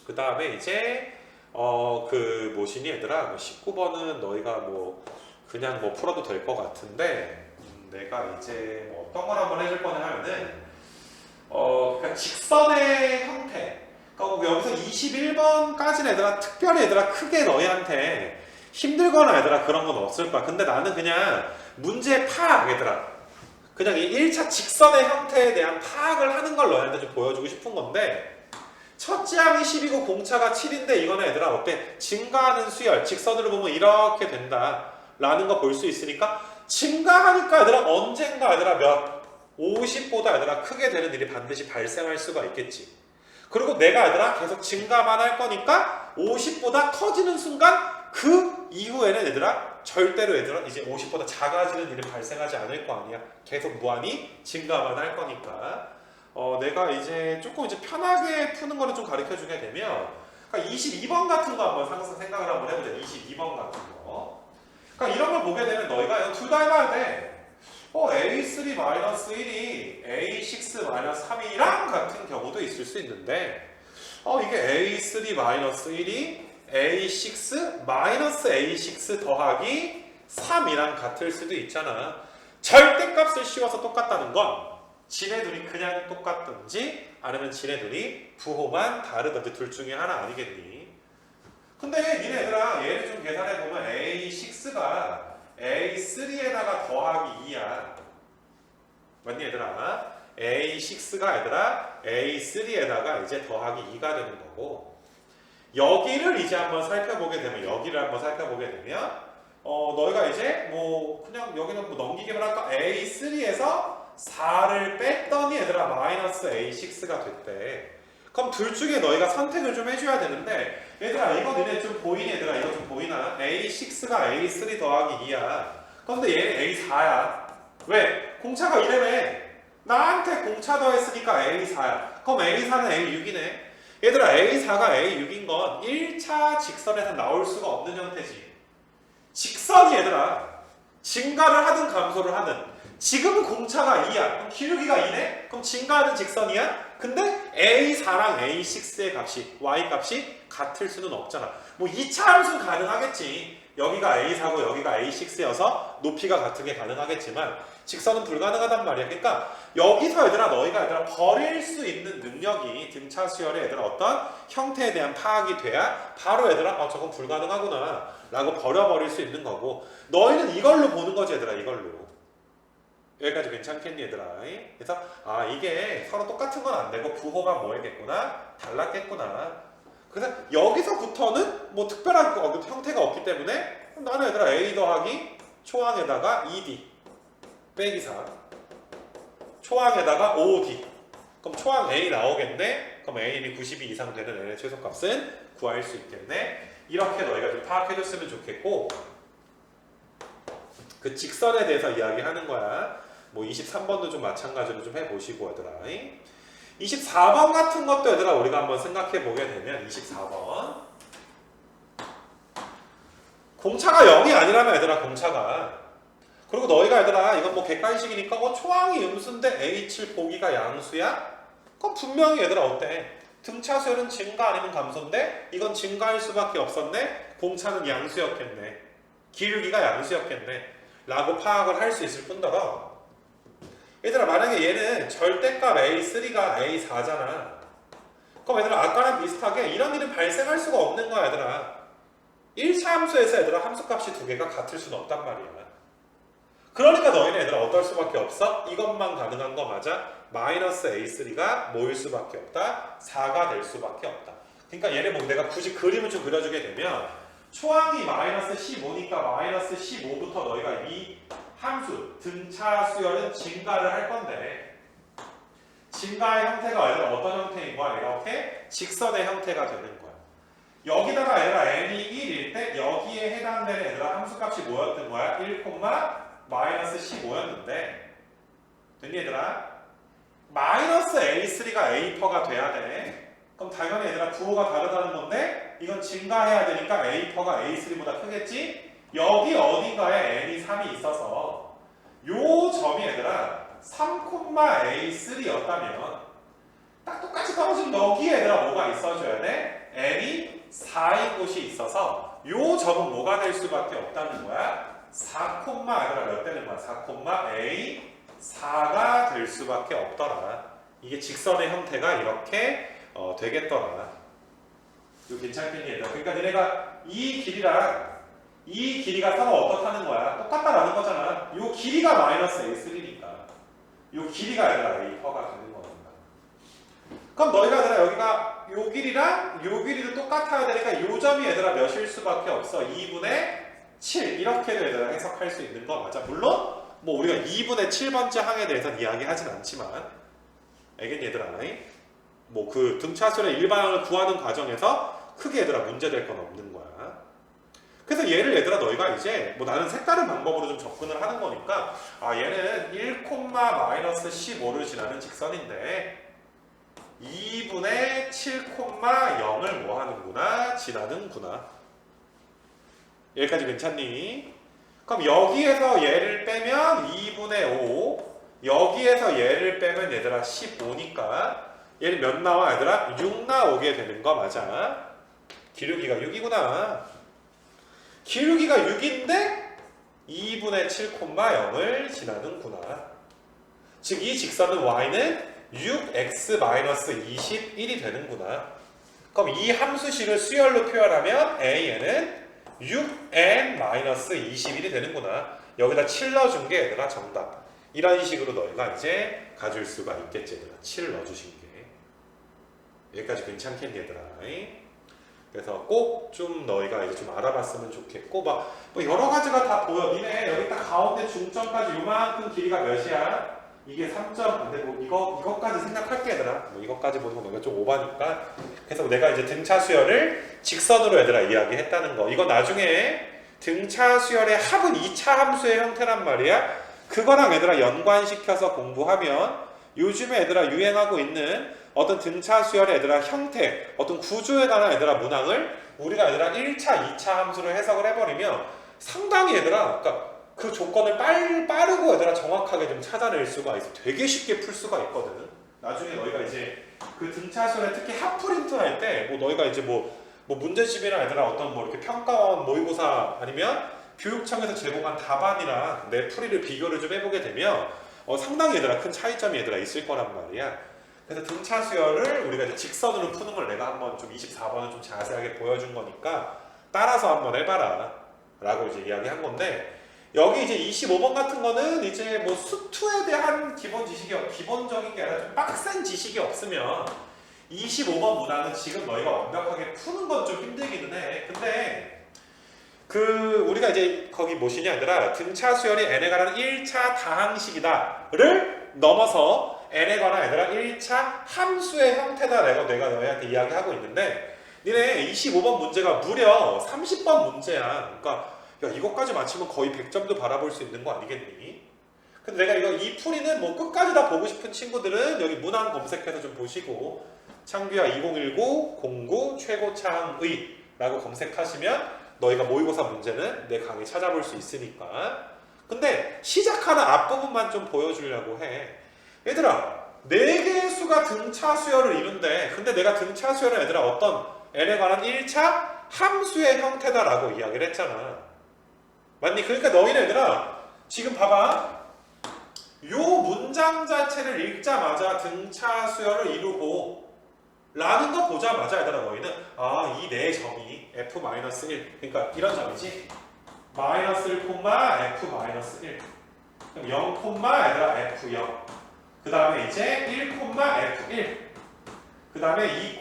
그 다음에 이제 뭐시니 얘들아 19번은 너희가 뭐 그냥 뭐 풀어도 될 것 같은데 내가 이제 뭐 어떤 걸 한번 해줄 거냐 하면은 그러니까 직선의 형태 그러니까 여기서 21번까지는 얘들아 특별히 얘들아 크게 너희한테 힘들거나 얘들아 그런 건 없을 거야. 근데 나는 그냥 문제 파악 얘들아 그냥 이 1차 직선의 형태에 대한 파악을 하는 걸 너희한테 좀 보여주고 싶은 건데 첫째 항이 10이고 공차가 7인데 이거는 얘들아 어때? 증가하는 수열 직선으로 보면 이렇게 된다 라는 거 볼 수 있으니까 증가하니까 얘들아 언젠가 얘들아 몇 50보다 얘들아 크게 되는 일이 반드시 발생할 수가 있겠지. 그리고 내가 얘들아 계속 증가만 할 거니까 50보다 커지는 순간 그 이후에는 얘들아 절대로 얘들아 이제 50보다 작아지는 일이 발생하지 않을 거 아니야. 계속 무한히 증가만 할 거니까 내가 이제 조금 이제 편하게 푸는 거를 좀 가르쳐 주게 되면 그러니까 22번 같은 거 한번 생각을 한번 해보자. 22번 같은 거 그러니까 이런 걸 보게 되면 너희가 둘 다 해봐야 돼. A3-1이 A6-3이랑 같은 경우도 있을 수 있는데 이게 A3-1이 A6-A6 더하기 3이랑 같을 수도 있잖아. 절대값을 씌워서 똑같다는 건 지네들이 그냥 똑같든지 아니면 지네들이 부호만 다르든지 둘 중에 하나 아니겠니? 근데 니네들아 얘를 좀 계산해보면 A6가 A3에다가 더하기 2야. 맞니 얘들아? A6가 얘들아 A3에다가 이제 더하기 2가 되는 거고 여기를 이제 한번 살펴보게 되면 너희가 이제 뭐 그냥 여기는 뭐 넘기기만 할까? A3에서 4를 뺐더니 얘들아 마이너스 A6가 됐대. 그럼 둘 중에 너희가 선택을 좀 해줘야 되는데 얘들아 이거 너네 좀 보이니 얘들아 이거 좀 보이나? A6가 A3 더하기 2야. 그런데 얘는 A4야. 왜? 공차가 이래매. 나한테 공차 더했으니까 A4야. 그럼 A4는 A6이네. 얘들아 A4가 A6인 건 1차 직선에서 나올 수가 없는 형태지. 직선이 얘들아 증가를 하든 감소를 하든 지금 공차가 2야. 그럼 기울기가 2네? 그럼 증가하는 직선이야? 근데 A4랑 A6의 값이 Y 값이 같을 수는 없잖아. 뭐 2차 함수는 가능하겠지. 여기가 A4고 여기가 A6여서 높이가 같은 게 가능하겠지만 직선은 불가능하단 말이야. 그러니까 여기서 너희가 버릴 수 있는 능력이 등차 수열의 어떤 형태에 대한 파악이 돼야 바로 저건 불가능하구나 라고 버려버릴 수 있는 거고 너희는 이걸로 보는 거지 이걸로. 여기까지 괜찮겠니 얘들아? 그래서 이게 서로 똑같은 건 안 되고 부호가 뭐겠구나? 달랐겠구나. 그래서 여기서부터는 뭐 특별한 형태가 없기 때문에 나는 A 더하기 초항에다가 2D 빼기 4 초항에다가 5D 그럼 초항 A 나오겠네? 그럼 A이 92 이상 되는 N의 최소값은 구할 수 있겠네? 이렇게 너희가 좀 파악해줬으면 좋겠고 그 직선에 대해서 이야기하는 거야. 뭐 23번도 좀 마찬가지로 좀 해보시고 얘들아. 24번 같은 것도 얘들아 우리가 한번 생각해 보게 되면 24번 공차가 0이 아니라면 얘들아 공차가 그리고 너희가 얘들아 이건 뭐 객관식이니까 초항이 음수인데 A7 보기가 양수야? 그럼 분명히 얘들아 어때? 등차 수열은 증가 아니면 감소인데 이건 증가일 수밖에 없었네? 공차는 양수였겠네. 기울기가 양수였겠네. 라고 파악을 할 수 있을 뿐더러 얘들아 만약에 얘는 절대값 A3가 A4잖아. 그럼 얘들아 아까랑 비슷하게 이런 일은 발생할 수가 없는 거야 얘들아. 1차 함수에서 얘들아 함수값이 두 개가 같을 수는 없단 말이야. 그러니까 너희는 얘들아 어떨 수밖에 없어? 이것만 가능한 거 맞아? 마이너스 A3가 뭐일 수밖에 없다? 4가 될 수밖에 없다. 그러니까 얘를 뭐 내가 굳이 그림을 좀 그려주게 되면 초항이 마이너스 15니까 마이너스 15부터 너희가 이 함수 등차 수열은 증가를 할 건데 증가의 형태가 얘들아 어떤 형태인 거야? 이렇게 직선의 형태가 되는 거야. 여기다가 얘들아 n이 1일 때 여기에 해당되는 얘들아 함수값이 뭐였던 거야? 1, 마이너스 15였는데 됐니 얘들아? 마이너스 A3가 A%가 돼야 돼. 그럼 당연히 얘들아 부호가 다르다는 건데 이건 증가해야 되니까 A%가 A3보다 크겠지? 여기 어딘가에 n이 3이 있어서 요 점이 얘들아 3, A3였다면 딱 똑같이 떨어지면 여기에 얘들아 뭐가 있어줘야 돼? n이 4인 곳이 있어서 요 점은 뭐가 될 수밖에 없다는 거야? 4, 얘들아 몇 되는 거야? 4, A4가 될 수밖에 없더라. 이게 직선의 형태가 이렇게 되겠더라. 이거 괜찮겠니 얘들아? 그러니까 너네가 이 길이랑 이 길이가 서로 어떻다는 거야? 똑같다라는 거잖아. 요 길이가 마이너스 A3니까 요 길이가 얘들아 A4가 되는 거니까. 그럼 너희가 얘들아 여기가 요 길이랑 요 길이도 똑같아야 되니까 요 점이 얘들아 몇일 수밖에 없어. 2분의 7 이렇게도 얘들아 해석할 수 있는 거 맞아. 물론 뭐 우리가 2분의 7번째 항에 대해서는 이야기하진 않지만 알겠니 얘들아? 뭐 그 등차수열의 일반항을 구하는 과정에서 크게 얘들아 문제될 건 없는 거야. 그래서 얘를 얘들아 너희가 이제 뭐 나는 색다른 방법으로 좀 접근을 하는 거니까 아 얘는 1, 마이너스 15를 지나는 직선인데 2분의 7, 0을 뭐 하는구나? 지나는구나. 여기까지 괜찮니? 그럼 여기에서 얘를 빼면 2분의 5 여기에서 얘를 빼면 얘들아 15니까 얘는 몇 나와 얘들아? 6 나오게 되는 거 맞아. 기울기가 6이구나. 기울기가 6인데 2분의 7, 0을 지나는구나. 즉 이 직선은 y는 6x-21이 되는구나. 그럼 이 함수식을 수열로 표현하면 a는 6n-21이 되는구나. 여기다 7 넣어준 게 얘들아 정답. 이런 식으로 너희가 이제 가질 수가 있겠지 얘들아. 7 넣어주신 게. 여기까지 괜찮겠니 얘들아. 그래서 꼭 좀 너희가 이제 좀 알아봤으면 좋겠고 막 뭐 여러 가지가 다 보여. 니네 여기 딱 가운데 중점까지 요만큼 길이가 몇이야? 이게 3점. 근데 뭐 이거까지 생각할게 얘들아. 뭐 이거까지 보는 건 내가 좀 오바니까. 그래서 내가 이제 등차 수열을 직선으로 얘들아 이야기했다는 거. 이거 나중에 등차 수열의 합은 2차 함수의 형태란 말이야. 그거랑 얘들아 연관시켜서 공부하면 요즘에 얘들아 유행하고 있는 어떤 등차 수열의 얘들아 형태, 어떤 구조에 관한 얘들아 문항을 우리가 얘들아 1차, 2차 함수로 해석을 해버리면 상당히 얘들아 그러니까 그 조건을 빠르고 얘들아 정확하게 좀 찾아낼 수가 있어. 되게 쉽게 풀 수가 있거든. 나중에 너희가 이제 그 등차 수열에 특히 합프린트 할 때 뭐 너희가 이제 뭐 문제집이나 얘들아 어떤 뭐 이렇게 평가원 모의고사 아니면 교육청에서 제공한 답안이랑 내 풀이를 비교를 좀 해보게 되면 상당히 얘들아 큰 차이점이 얘들아 있을 거란 말이야. 그래서 등차 수열을 우리가 이제 직선으로 푸는 걸 내가 한번 좀 24번을 좀 자세하게 보여준 거니까 따라서 한번 해봐라 라고 이제 이야기한 건데 여기 이제 25번 같은 거는 이제 뭐 수투에 대한 기본적인 게 아니라 좀 빡센 지식이 없으면 25번 문항은 지금 너희가 완벽하게 푸는 건 좀 힘들기는 해. 근데 그 우리가 이제 거기 뭐시냐 얘들아 등차 수열이 n에 관한 1차 다항식이다를 넘어서 n에 관한 얘들아 1차 함수의 형태다 내가 너희한테 이야기하고 있는데 니네 25번 문제가 무려 30번 문제야. 그러니까 야 이것까지 맞히면 거의 100점도 바라볼 수 있는 거 아니겠니? 근데 내가 이 풀이는 뭐 끝까지 다 보고 싶은 친구들은 여기 문항 검색해서 좀 보시고 창규야 2019 09 최고창의 라고 검색하시면 너희가 모의고사 문제는 내 강의 찾아볼 수 있으니까. 근데 시작하는 앞부분만 좀 보여주려고 해. 얘들아 4개의 수가 등차 수열을 이룬대. 근데 내가 등차 수열은 얘들아 어떤 n에 관한 1차 함수의 형태다라고 이야기를 했잖아. 맞니? 그러니까 너희는 얘들아 지금 봐봐. 요 문장 자체를 읽자마자 등차 수열을 이루고 라는 거 보자마자 얘들아 너희는 이 네 점이 f-1 그러니까 이런 점이지. 마이너스 1, f-1 그럼 0, 얘들아 f0 그 다음에 이제 1, f1 그 다음에 2,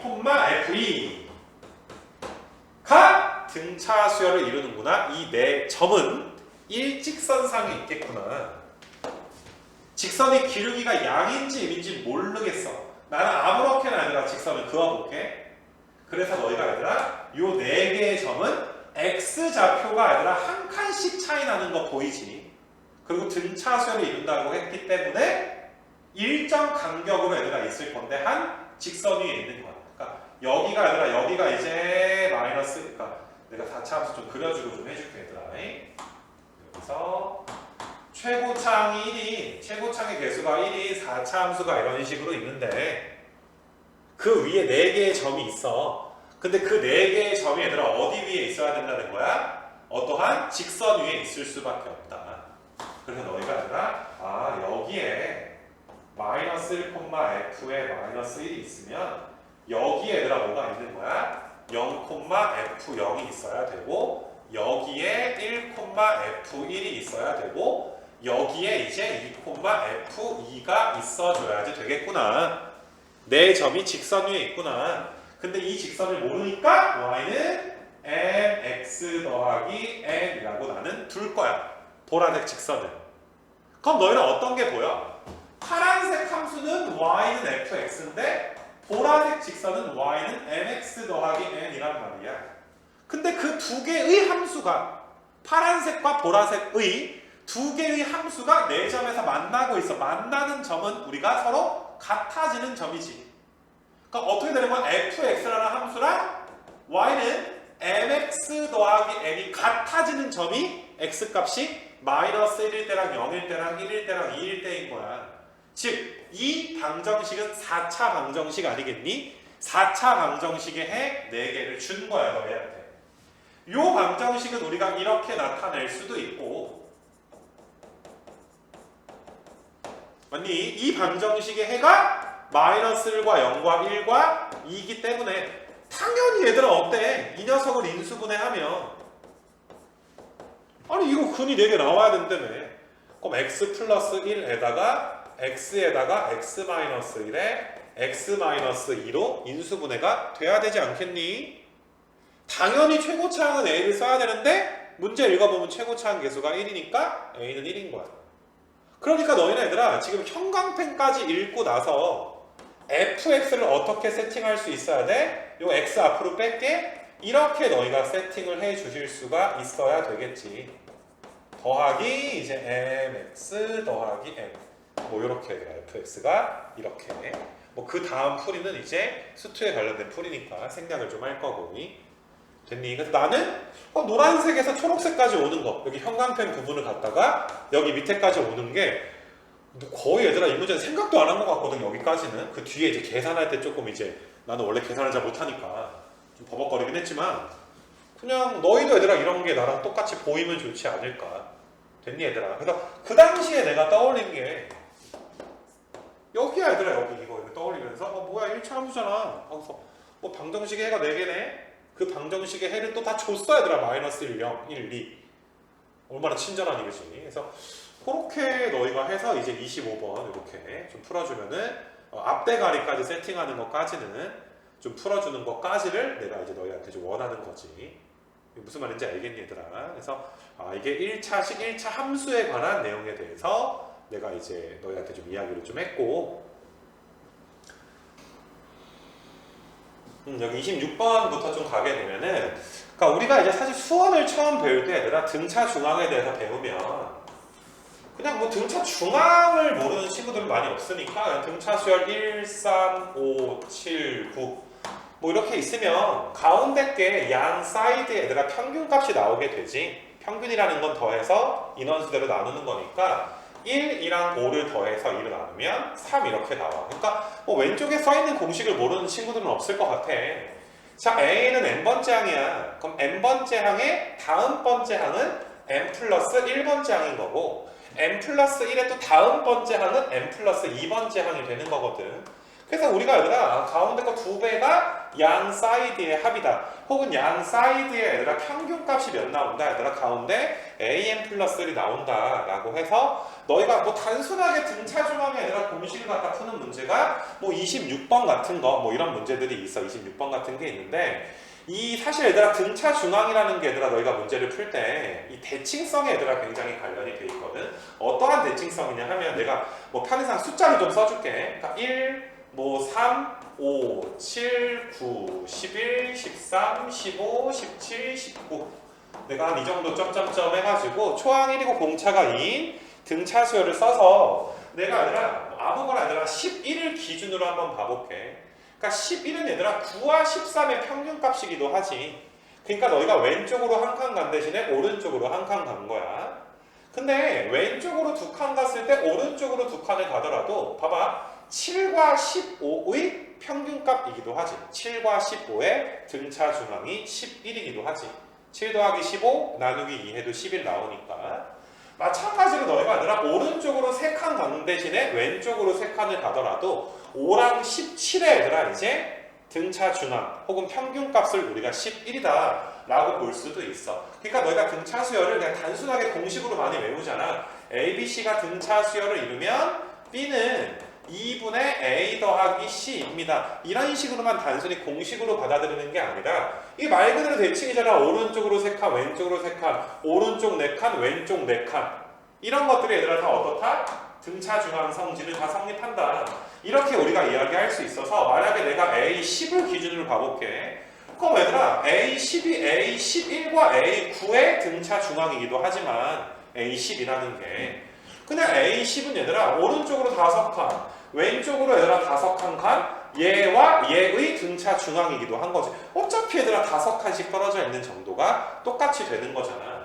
f2가 등차 수열을 이루는구나. 이 네 점은 일직선상에 있겠구나. 직선의 기울기가 양인지 임인지 모르겠어. 나는 아무렇게나 얘들아 직선을 그어볼게. 그래서 너희가 얘들아 요 4개의 점은 x좌표가 얘들아 한 칸씩 차이 나는 거 보이지. 그리고 등차 수열을 이룬다고 했기 때문에 일정 간격으로 얘들아 있을 건데 한 직선 위에 있는 거야. 그러니까 여기가 얘들아 여기가 이제 마이너스 그러니까 내가 4차 함수 좀 그려주고 좀 해줄게 얘들아. 여기서 최고창이 1이 최고창의 개수가 1이 4차 함수가 이런 식으로 있는데 그 위에 4개의 점이 있어. 근데 그 4개의 점이 얘들아 어디 위에 있어야 된다는 거야? 어떠한 직선 위에 있을 수밖에 없다. 그래서 너희가 얘들아 여기에 마이너스 1, f에 마이너스 1이 있으면 여기에 얘들아 뭐가 있는 거야? 0, f0이 있어야 되고 여기에 1, f1이 있어야 되고 여기에 이제 2, f2가 있어줘야지 되겠구나. 내 점이 직선 위에 있구나. 근데 이 직선을 모르니까 y는 mx 더하기 n이라고 나는 둘 거야. 보라색 직선을. 그럼 너희는 어떤 게 보여? 파란색 함수는 y는 fx인데 보라색 직선은 y는 mx 더하기 n이란 말이야. 근데 그 두 개의 함수가 파란색과 보라색의 두 개의 함수가 네 점에서 만나고 있어. 만나는 점은 우리가 서로 같아지는 점이지. 그러니까 어떻게 되는 거야? fx라는 함수랑 y는 mx 더하기 n이 같아지는 점이 x값이 마이너스 1일 때랑 0일 때랑 1일 때랑 2일 때인 거야. 즉, 이 방정식은 4차 방정식 아니겠니? 4차 방정식의 해 4개를 준 거야, 너희한테. 이 방정식은 우리가 이렇게 나타낼 수도 있고, 맞니? 이 방정식의 해가 마이너스 1과 0과 1과 2이기 때문에 당연히 얘들아 어때? 이 녀석을 인수분해하면 아니 이거 근이 4개 나와야 된다며. 그럼 x 플러스 1에다가 x에다가 x 마이너스 1에 x 마이너스 2로 인수분해가 돼야 되지 않겠니? 당연히 최고차항은 a를 써야 되는데 문제 읽어보면 최고차항 개수가 1이니까 a는 1인 거야. 그러니까 너희는 얘들아 지금 형광펜까지 읽고 나서 fx를 어떻게 세팅할 수 있어야 돼? 요 x 앞으로 뺄게. 이렇게 너희가 세팅을 해 주실 수가 있어야 되겠지. 더하기 이제 mx 더하기 m 뭐 이렇게 fx가 이렇게 뭐 그 다음 풀이는 이제 수투에 관련된 풀이니까 생략을 좀 할 거고 됐니? 그래서 나는 노란색에서 초록색까지 오는 거 여기 형광펜 부분을 갖다가 여기 밑에까지 오는 게 거의 얘들아 이 문제는 생각도 안 한 것 같거든. 여기까지는 그 뒤에 이제 계산할 때 조금 이제 나는 원래 계산을 잘 못하니까 좀 버벅거리긴 했지만 그냥 너희도 얘들아 이런 게 나랑 똑같이 보이면 좋지 않을까. 됐니 얘들아? 그래서 그 당시에 내가 떠올린 게 여기야 얘들아. 여기 이거 떠올리면서 뭐야 1차 함수잖아. 그래서 방정식의 해가 4개네. 그 방정식의 해를 또 다 줬어 얘들아. 마이너스 1, 0, 1, 2 얼마나 친절하니 그치? 그래서 그렇게 너희가 해서 이제 25번 이렇게 좀 풀어주면은 앞대가리까지 세팅하는 것까지는 좀 풀어주는 것까지를 내가 이제 너희한테 좀 원하는 거지. 무슨 말인지 알겠니 얘들아? 그래서 이게 1차식 1차 함수에 관한 내용에 대해서 내가 이제 너희한테 좀 이야기를 좀 했고 여기 26번부터 좀 가게 되면은 그러니까 우리가 이제 사실 수원을 처음 배울 때 얘들아 등차 중앙에 대해서 배우면 그냥 뭐 등차 중앙을 모르는 친구들은 많이 없으니까 그냥 등차 수열 1, 3, 5, 7, 9 뭐 이렇게 있으면 가운데 게 양 사이드에 얘들아 평균값이 나오게 되지. 평균이라는 건 더해서 인원수대로 나누는 거니까 1, 2랑 5를 더해서 2를 나누면 3 이렇게 나와. 그러니까 뭐 왼쪽에 써있는 공식을 모르는 친구들은 없을 것 같아. 자, A는 n번째 항이야. 그럼 n번째 항의 다음 번째 항은 n 플러스 1번째 항인 거고 n 플러스 1의 또 다음 번째 항은 n 플러스 2번째 항이 되는 거거든. 그래서 우리가 얘들아 가운데 거 두 배가 양 사이드의 합이다. 혹은 양 사이드의 얘들아 평균값이 몇 나온다. 얘들아 가운데 an 플러스 1이 나온다 라고 해서 너희가 뭐 단순하게 등차 중앙에 얘들아 공식을 갖다 푸는 문제가 뭐 26번 같은 거 뭐 이런 문제들이 있어. 26번 같은 게 있는데 이 사실 얘들아 등차 중앙이라는 게 얘들아 너희가 문제를 풀 때 이 대칭성에 얘들아 굉장히 관련이 돼 있거든. 어떠한 대칭성이냐 하면 내가 뭐 편의상 숫자를 좀 써줄게. 그러니까 1 뭐 3, 5, 7, 9, 11, 13, 15, 17, 19 내가 한 이 정도 점점점 해가지고 초항 1이고 공차가 2인 등차 수열을 써서 내가 얘들아 아무거나 얘들아 11을 기준으로 한번 봐볼게. 그러니까 11은 얘들아 9와 13의 평균값이기도 하지. 그러니까 너희가 왼쪽으로 한 칸 간 대신에 오른쪽으로 한 칸 간 거야. 근데 왼쪽으로 두 칸 갔을 때 오른쪽으로 두 칸을 가더라도 봐봐 7과 15의 평균값이기도 하지. 7과 15의 등차 중앙이 11이기도 하지. 7 더하기 15 나누기 2 해도 11 나오니까 마찬가지로 너희가 아니라 오른쪽으로 3칸 가는 대신에 왼쪽으로 3칸을 가더라도 5랑 17의 얘들아 이제 등차 중앙 혹은 평균값을 우리가 11이다 라고 볼 수도 있어. 그러니까 너희가 등차 수열을 그냥 단순하게 공식으로 많이 외우잖아. A, B, C가 등차 수열을 이루면 B는 2분의 A 더하기 C입니다. 이런 식으로만 단순히 공식으로 받아들이는 게 아니라 이 말 그대로 대칭이잖아. 오른쪽으로 3칸, 왼쪽으로 3칸, 오른쪽 4칸, 왼쪽 4칸 이런 것들이 얘들아 다 어떻다? 등차 중앙 성질을 다 성립한다. 이렇게 우리가 이야기할 수 있어서 만약에 내가 A10을 기준으로 봐볼게. 그럼 얘들아 A12, A11과 A9의 등차 중앙이기도 하지만 A10이라는 게 그냥 A10은 얘들아 오른쪽으로 5칸 왼쪽으로 얘들아 5칸 간 얘와 얘의 등차 중앙이기도 한 거지. 어차피 얘들아 5칸씩 떨어져 있는 정도가 똑같이 되는 거잖아.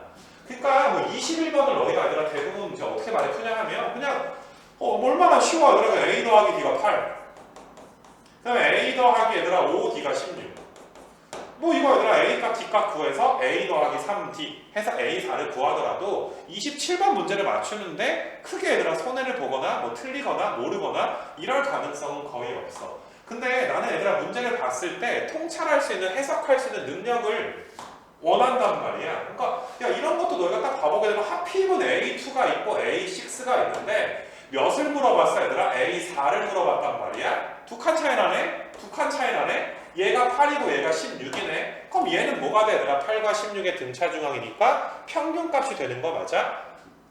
그러니까 뭐 21번을 너희가 얘들아 대부분 이제 어떻게 많이 푸냐 하면 그냥 얼마나 쉬워. 얘들아 A 더하기 D가 8 그 다음에 A 더하기 얘들아 5D가 16 뭐 이거 얘들아 A값 D값 구해서 A 더하기 3D 해서 A4를 구하더라도 27번 문제를 맞추는데 크게 얘들아 손해를 보거나 뭐 틀리거나 모르거나 이럴 가능성은 거의 없어. 근데 나는 얘들아 문제를 봤을 때 통찰할 수 있는 해석할 수 있는 능력을 원한단 말이야. 그러니까 야 이런 것도 너희가 딱 봐보게 되면 하필이면 A2가 있고 A6가 있는데 몇을 물어봤어 얘들아? A4를 물어봤단 말이야. 두 칸 차이 나네? 두 칸 차이 나네? 얘가 8이고 얘가 16이네? 그럼 얘는 뭐가 돼 얘들아? 8과 16의 등차 중앙이니까 평균값이 되는 거 맞아?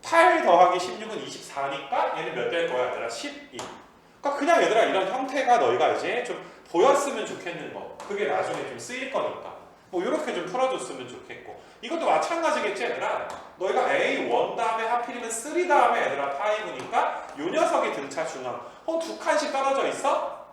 8 더하기 16은 24니까 얘는 몇 될 거야 얘들아? 12. 그러니까 그냥 얘들아 이런 형태가 너희가 이제 좀 보였으면 좋겠는 거. 그게 나중에 좀 쓰일 거니까. 뭐 이렇게 좀 풀어줬으면 좋겠고 이것도 마찬가지겠지 얘들아. 너희가 A1 다음에 하필이면 3 다음에 얘들아 5니까 요 녀석이 등차 중앙 두 칸씩 떨어져 있어?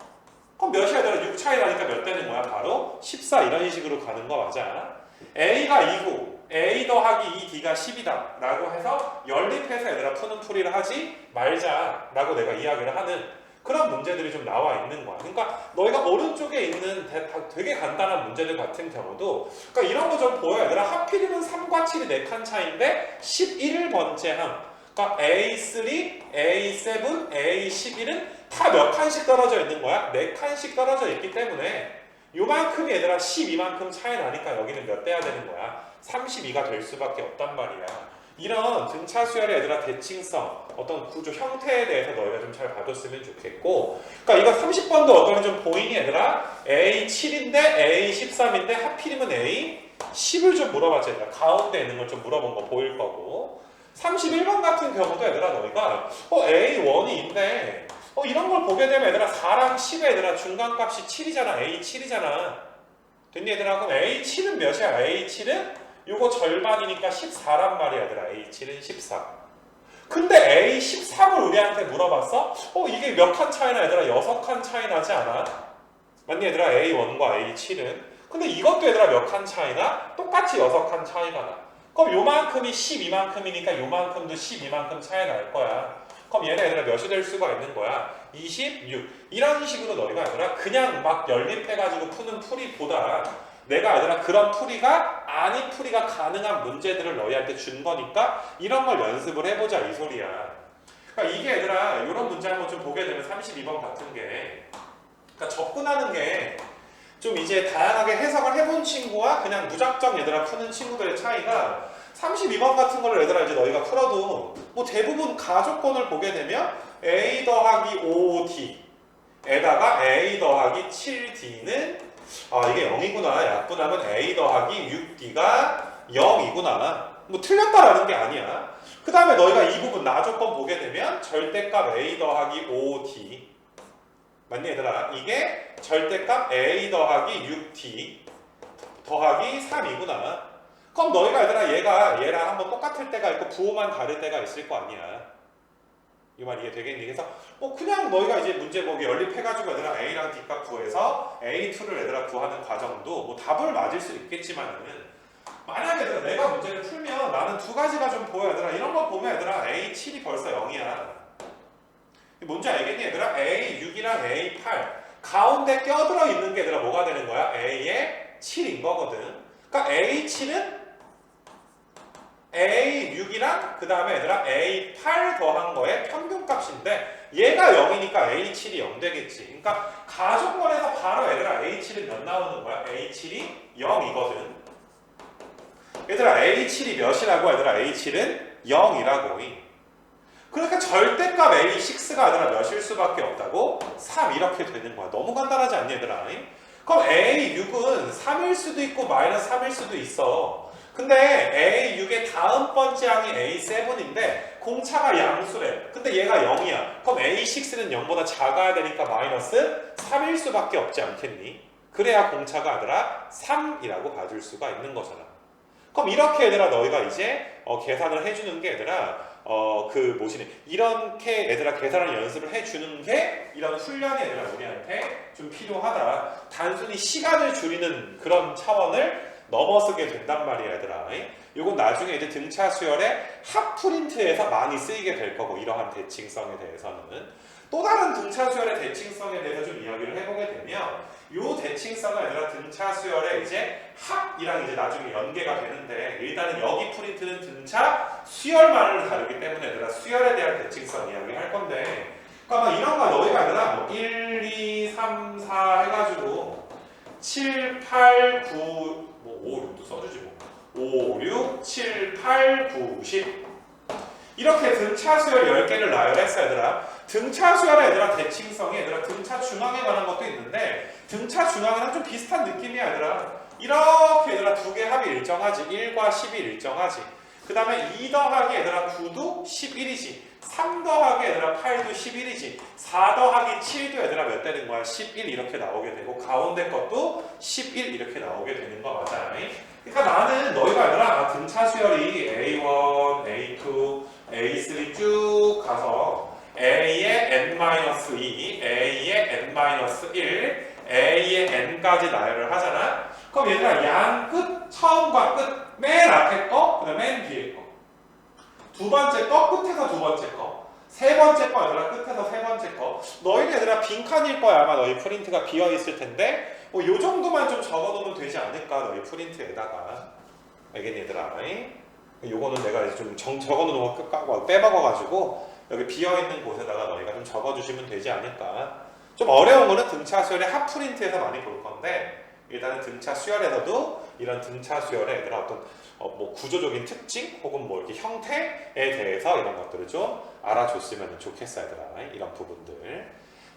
그럼 몇이야 얘들아? 6 차이 나니까 몇 되는 거야? 바로 14 이런 식으로 가는 거 맞아. A가 2고 A 더하기 2D가 10이다 라고 해서 연립해서 얘들아 푸는 풀이를 하지 말자 라고 내가 이야기를 하는 그런 문제들이 좀 나와 있는 거야. 그러니까 너희가 오른쪽에 있는 되게 간단한 문제들 같은 경우도 그러니까 이런 거 좀 보여 얘들아. 하필이면 3과 7이 4칸 차이인데 11번째 항 그러니까 A3, A7, A11은 다 몇 칸씩 떨어져 있는 거야? 4칸씩 떨어져 있기 때문에 요만큼이 얘들아 12만큼 차이 나니까 여기는 몇 돼야 되는 거야? 32가 될 수밖에 없단 말이야. 이런 등차 수열의 얘들아 대칭성, 어떤 구조 형태에 대해서 너희가 좀 잘 봐줬으면 좋겠고 그러니까 이거 30번도 어떤 좀 보이니 얘들아? A7인데 A13인데 하필이면 A10을 좀 물어봤지 얘들아. 가운데 있는 걸 좀 물어본 거 보일 거고 31번 같은 경우도 얘들아 너희가 A1인데 이런 걸 보게 되면 얘들아 4랑 10의 얘들아 중간값이 7이잖아. A7이잖아. 됐니 얘들아? 그럼 A7은 몇이야? A7은 요거 절반이니까 14란 말이야 얘들아. A7은 14. 근데 A13을 우리한테 물어봤어? 이게 몇 칸 차이나 얘들아? 6칸 차이 나지 않아? 맞니 얘들아? A1과 A7은? 근데 이것도 얘들아 몇 칸 차이나? 똑같이 6칸 차이가 나. 그럼 요만큼이 12만큼이니까 요만큼도 12만큼 차이 날 거야. 그럼 얘네 얘들아 몇이 될 수가 있는 거야? 26. 이런 식으로 너희가 얘들아 그냥 막 연립해가지고 푸는 풀이보다 내가 얘들아 그런 풀이가 아닌 풀이가 가능한 문제들을 너희한테 준 거니까 이런 걸 연습을 해보자 이 소리야. 그러니까 이게 얘들아 이런 문제 한번 좀 보게 되면 32번 같은 게 그러니까 접근하는 게 좀 이제 다양하게 해석을 해본 친구와 그냥 무작정 얘들아 푸는 친구들의 차이가 32번 같은 걸 얘들아 이제 너희가 풀어도 뭐 대부분 가조건을 보게 되면 a 더하기 5d에다가 a 더하기 7d는 이게 0이구나. 약분하면 a 더하기 6d가 0이구나. 뭐 틀렸다라는 게 아니야. 그 다음에 너희가 이 부분 나조건 보게 되면 절대값 a 더하기 5d 맞니 얘들아? 이게 절대값 a 더하기 6d 더하기 3이구나. 그럼 너희가 얘들아 얘랑 한번 똑같을 때가 있고 부호만 다를 때가 있을 거 아니야. 이 말 이해되겠니? 그래서 그냥 너희가 이제 문제 보기 연립해가지고 얘들아 a랑 d값 구해서 a2를 얘들아 구하는 과정도 뭐 답을 맞을 수 있겠지만은 만약에 얘들아 내가 문제를 풀면 나는 두 가지가 좀 보여 얘들아. 이런 거 보면 얘들아 a7이 벌써 0이야. 뭔지 알겠니 얘들아? A6이랑 A8 가운데 껴들어 있는 게 얘들아 뭐가 되는 거야? A의 7인 거거든. 그러니까 A7은 A6이랑 그 다음에 얘들아 A8 더한 거의 평균값인데 얘가 0이니까 A7이 0 되겠지. 그러니까 가족권에서 바로 얘들아 A7은 몇 나오는 거야? A7이 0이거든. 얘들아 A7이 몇이라고 얘들아 A7은 0이라고. 그러니까 절대값 A6가 아니라 몇일 수밖에 없다고? 3 이렇게 되는 거야. 너무 간단하지 않니 얘들아? 그럼 A6은 3일 수도 있고 마이너스 3일 수도 있어. 근데 A6의 다음 번째 항이 A7인데 공차가 양수래. 근데 얘가 0이야. 그럼 A6는 0보다 작아야 되니까 마이너스 3일 수밖에 없지 않겠니? 그래야 공차가 아니라 3이라고 봐줄 수가 있는 거잖아. 그럼 이렇게 얘들아 너희가 이제 계산을 해주는 게 얘들아 이렇게 얘들아 계산을 연습을 해주는 게 이런 훈련이 얘들아 우리한테 좀 필요하다. 단순히 시간을 줄이는 그런 차원을 넘어서게 된단 말이야 얘들아. 이건 나중에 이제 등차 수열의 핫프린트에서 많이 쓰이게 될 거고 이러한 대칭성에 대해서는 또 다른 등차 수열의 대칭성에 대해서 좀 이야기를 해보게 되면 요 대칭성은 얘들아 등차 수열의 이제 합이랑 이제 나중에 연계가 되는데 일단은 여기 프린트는 등차 수열만을 다루기 때문에 얘들아 수열에 대한 대칭성 이야기 할 건데 그러니까 막 이런 거 너희가 얘들아 뭐 1, 2, 3, 4 해가지고 7, 8, 9 뭐 5, 6도 써주지 뭐 5, 6, 7, 8, 9, 10 이렇게 등차 수열 10개를 나열했어 얘들아. 등차 수열의 얘들아 대칭성이 얘들아 등차 중앙에 관한 것도 있는데 등차 중앙에는 좀 비슷한 느낌이야 얘들아. 이렇게 얘들아 두 개 합이 일정하지. 1과 10이 일정하지. 그 다음에 2 더하기 얘들아 9도 11이지. 3 더하기 얘들아 8도 11이지. 4 더하기 7도 얘들아 몇 되는 거야? 11 이렇게 나오게 되고 가운데 것도 11 이렇게 나오게 되는 거 맞아. 그러니까 나는 너희가 얘들아 등차 수열이 A1, A2, A3 쭉 가서 A의 n-2, A의 n-1, A의 n까지 나열을 하잖아. 그럼 얘들아 양 끝, 처음과 끝, 맨 앞에 거, 그 다음에 맨 뒤에 거. 두 번째 거, 끝에서 두 번째 거. 세 번째 거 얘들아 끝에서 세 번째 거. 너희는 얘들아 빈칸일 거야. 아마 너희 프린트가 비어있을 텐데 요 정도만 좀 적어놓으면 되지 않을까 너희 프린트에다가. 알겠니 얘들아? 요거는 내가 이제 좀 적어놓은 거 끝까고 빼먹어가지고 여기 비어있는 곳에다가 너희가 좀 적어주시면 되지 않을까. 좀 어려운 거는 등차 수열의 핫프린트에서 많이 볼 건데 일단은 등차 수열에서도 이런 등차 수열의 얘들아 어떤 뭐 구조적인 특징 혹은 뭐 이렇게 형태에 대해서 이런 것들을 좀 알아줬으면 좋겠어 얘들아. 이런 부분들.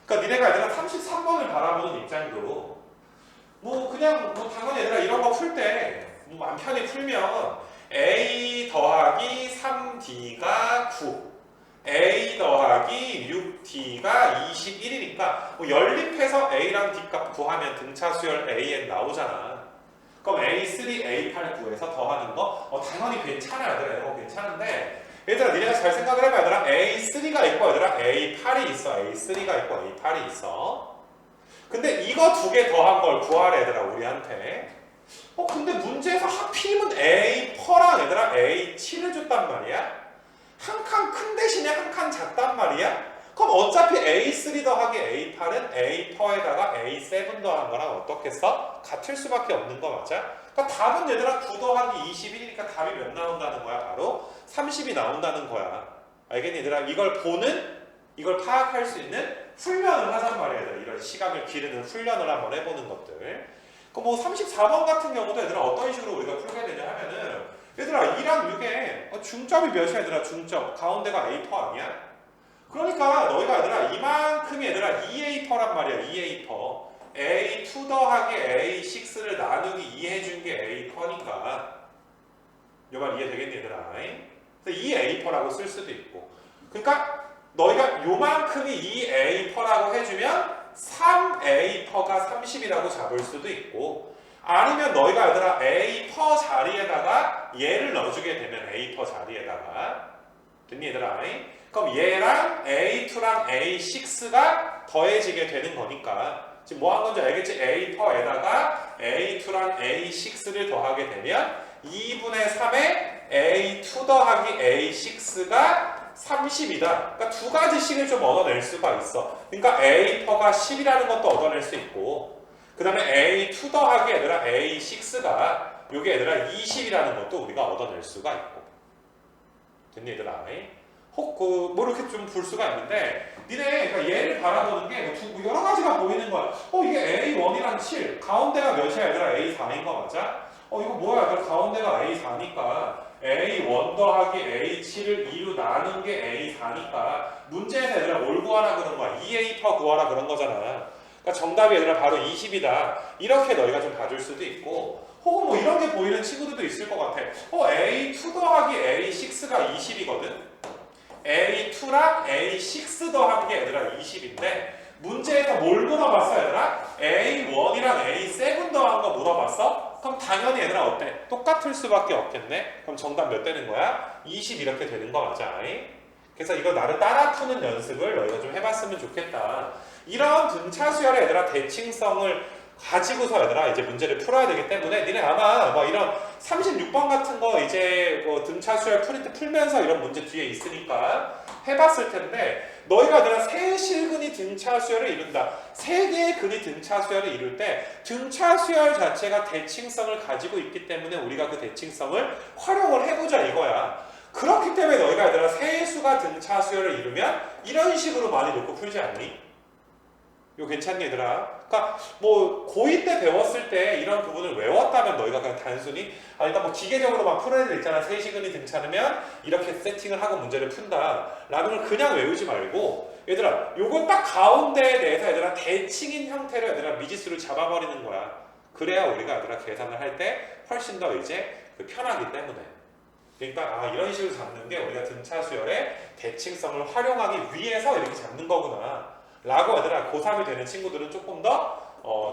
그러니까 니네가 얘들아 33번을 바라보는 입장도 뭐 그냥 뭐 당연히 얘들아 이런 거 풀 때 뭐 맘 편히 풀면 A 더하기 3D가 9 A 더하기 6D가 21이니까 뭐 연립해서 A랑 D 값 구하면 등차 수열 AN 나오잖아. 그럼 A3, A8 구해서 더하는 거 당연히 괜찮아야 돼. 괜찮은데 얘들아 니네가 잘 생각을 해봐. 얘들아 A3가 있고 얘들아 A8이 있어. A3가 있고 A8이 있어. 근데 이거 두 개 더한 걸 구하래 얘들아 우리한테. 근데 문제에서 하필이면 A4랑 얘들아 A7을 줬단 말이야. 한 칸 큰 대신에 한 칸 작단 말이야. 그럼 어차피 A3 더하기 A8은 A4에다가 A7 더한 거랑 어떻겠어? 같을 수밖에 없는 거 맞아? 그러니까 답은 얘들아 9 더하기 21이니까 답이 몇 나온다는 거야? 바로 30이 나온다는 거야. 알겠니 얘들아? 이걸 파악할 수 있는 훈련을 하잔 말이야 얘들아. 이런 시각을 기르는 훈련을 한번 해보는 것들. 뭐 34번 같은 경우도 얘들아 어떤 식으로 우리가 풀게 되냐 하면은 얘들아 2랑 6에 중점이 몇이야 얘들아? 중점 가운데가 A4 아니야? 그러니까 너희가 얘들아 이만큼이 얘들아 2A4란 말이야. 2A4 A2 더하기 A6를 나누기 2 해준 게 A4니까 이 말 이해되겠니 얘들아? 그래서 2A4라고 쓸 수도 있고 그러니까 너희가 요만큼이 2A4라고 해주면 3A4가 30이라고 잡을 수도 있고 아니면 너희가 얘들아 A4 자리에다가 얘를 넣어주게 되면 A4 자리에다가 됐니 얘들아? 그럼 얘랑 A2랑 A6가 더해지게 되는 거니까 지금 뭐 한 건지 알겠지? A4에다가 A2랑 A6를 더하게 되면 2분의 3에 A2 더하기 A6가 30이다. 그러니까 두 가지씩을 좀 얻어낼 수가 있어. 그러니까 A4가 10이라는 것도 얻어낼 수 있고 그 다음에 A2 더하기 얘들아 A6가 요게 얘들아 20이라는 것도 우리가 얻어낼 수가 있고 됐니 얘들아? 혹 뭐 이렇게 좀 볼 수가 있는데 니네 그러니까 얘를 바라보는 게 여러 가지가 보이는 거야. 이게 A1이랑 7 가운데가 몇이야 얘들아? A4인 거 맞아? 이거 뭐야 얘들아? 가운데가 A4니까 A1 더하기 A7을 2로 나눈 게 A4니까 문제에서 얘들아 뭘 구하라 그런 거야? 2A4 구하라 그런 거잖아. 그러니까 정답이 얘들아 바로 20이다. 이렇게 너희가 좀 봐줄 수도 있고 혹은 뭐 이런 게 보이는 친구들도 있을 것 같아. A2 더하기 A6가 20이거든. A2랑 A6 더한 게 얘들아 20인데 문제에서 뭘 물어봤어 얘들아? A1이랑 A7 더한 거 물어봤어? 그럼 당연히 얘들아 어때? 똑같을 수밖에 없겠네? 그럼 정답 몇 되는 거야? 20 이렇게 되는 거 맞아? 그래서 이거 나를 따라 푸는 연습을 너희가 좀 해봤으면 좋겠다. 이런 등차수열의 얘들아 대칭성을 가지고서 얘들아 이제 문제를 풀어야 되기 때문에 니네 아마 뭐 이런 36번 같은 거 이제 뭐 등차수열 프린트 풀면서 이런 문제 뒤에 있으니까 해봤을 텐데 너희가 얘들아 세 실근이 등차수열을 이룬다. 세 개의 근이 등차수열을 이룰 때 등차수열 자체가 대칭성을 가지고 있기 때문에 우리가 그 대칭성을 활용을 해보자 이거야. 그렇기 때문에 너희가 얘들아 세수가 등차수열을 이루면 이런 식으로 많이 놓고 풀지 않니? 이거 괜찮니 얘들아? 그러니까 뭐 고2 때 배웠을 때 이런 부분을 외웠다면 너희가 그냥 단순히 일단 뭐 기계적으로만 푸는 애들 있잖아. 세시근이 등차르면 이렇게 세팅을 하고 문제를 푼다 라는 걸 그냥 외우지 말고 얘들아 요건 딱 가운데에 대해서 얘들아 대칭인 형태로 얘들아 미지수를 잡아버리는 거야. 그래야 우리가 얘들아 계산을 할 때 훨씬 더 이제 편하기 때문에 그러니까 이런 식으로 잡는 게 우리가 등차수열의 대칭성을 활용하기 위해서 이렇게 잡는 거구나 라고 얘들아 고3이 되는 친구들은 조금 더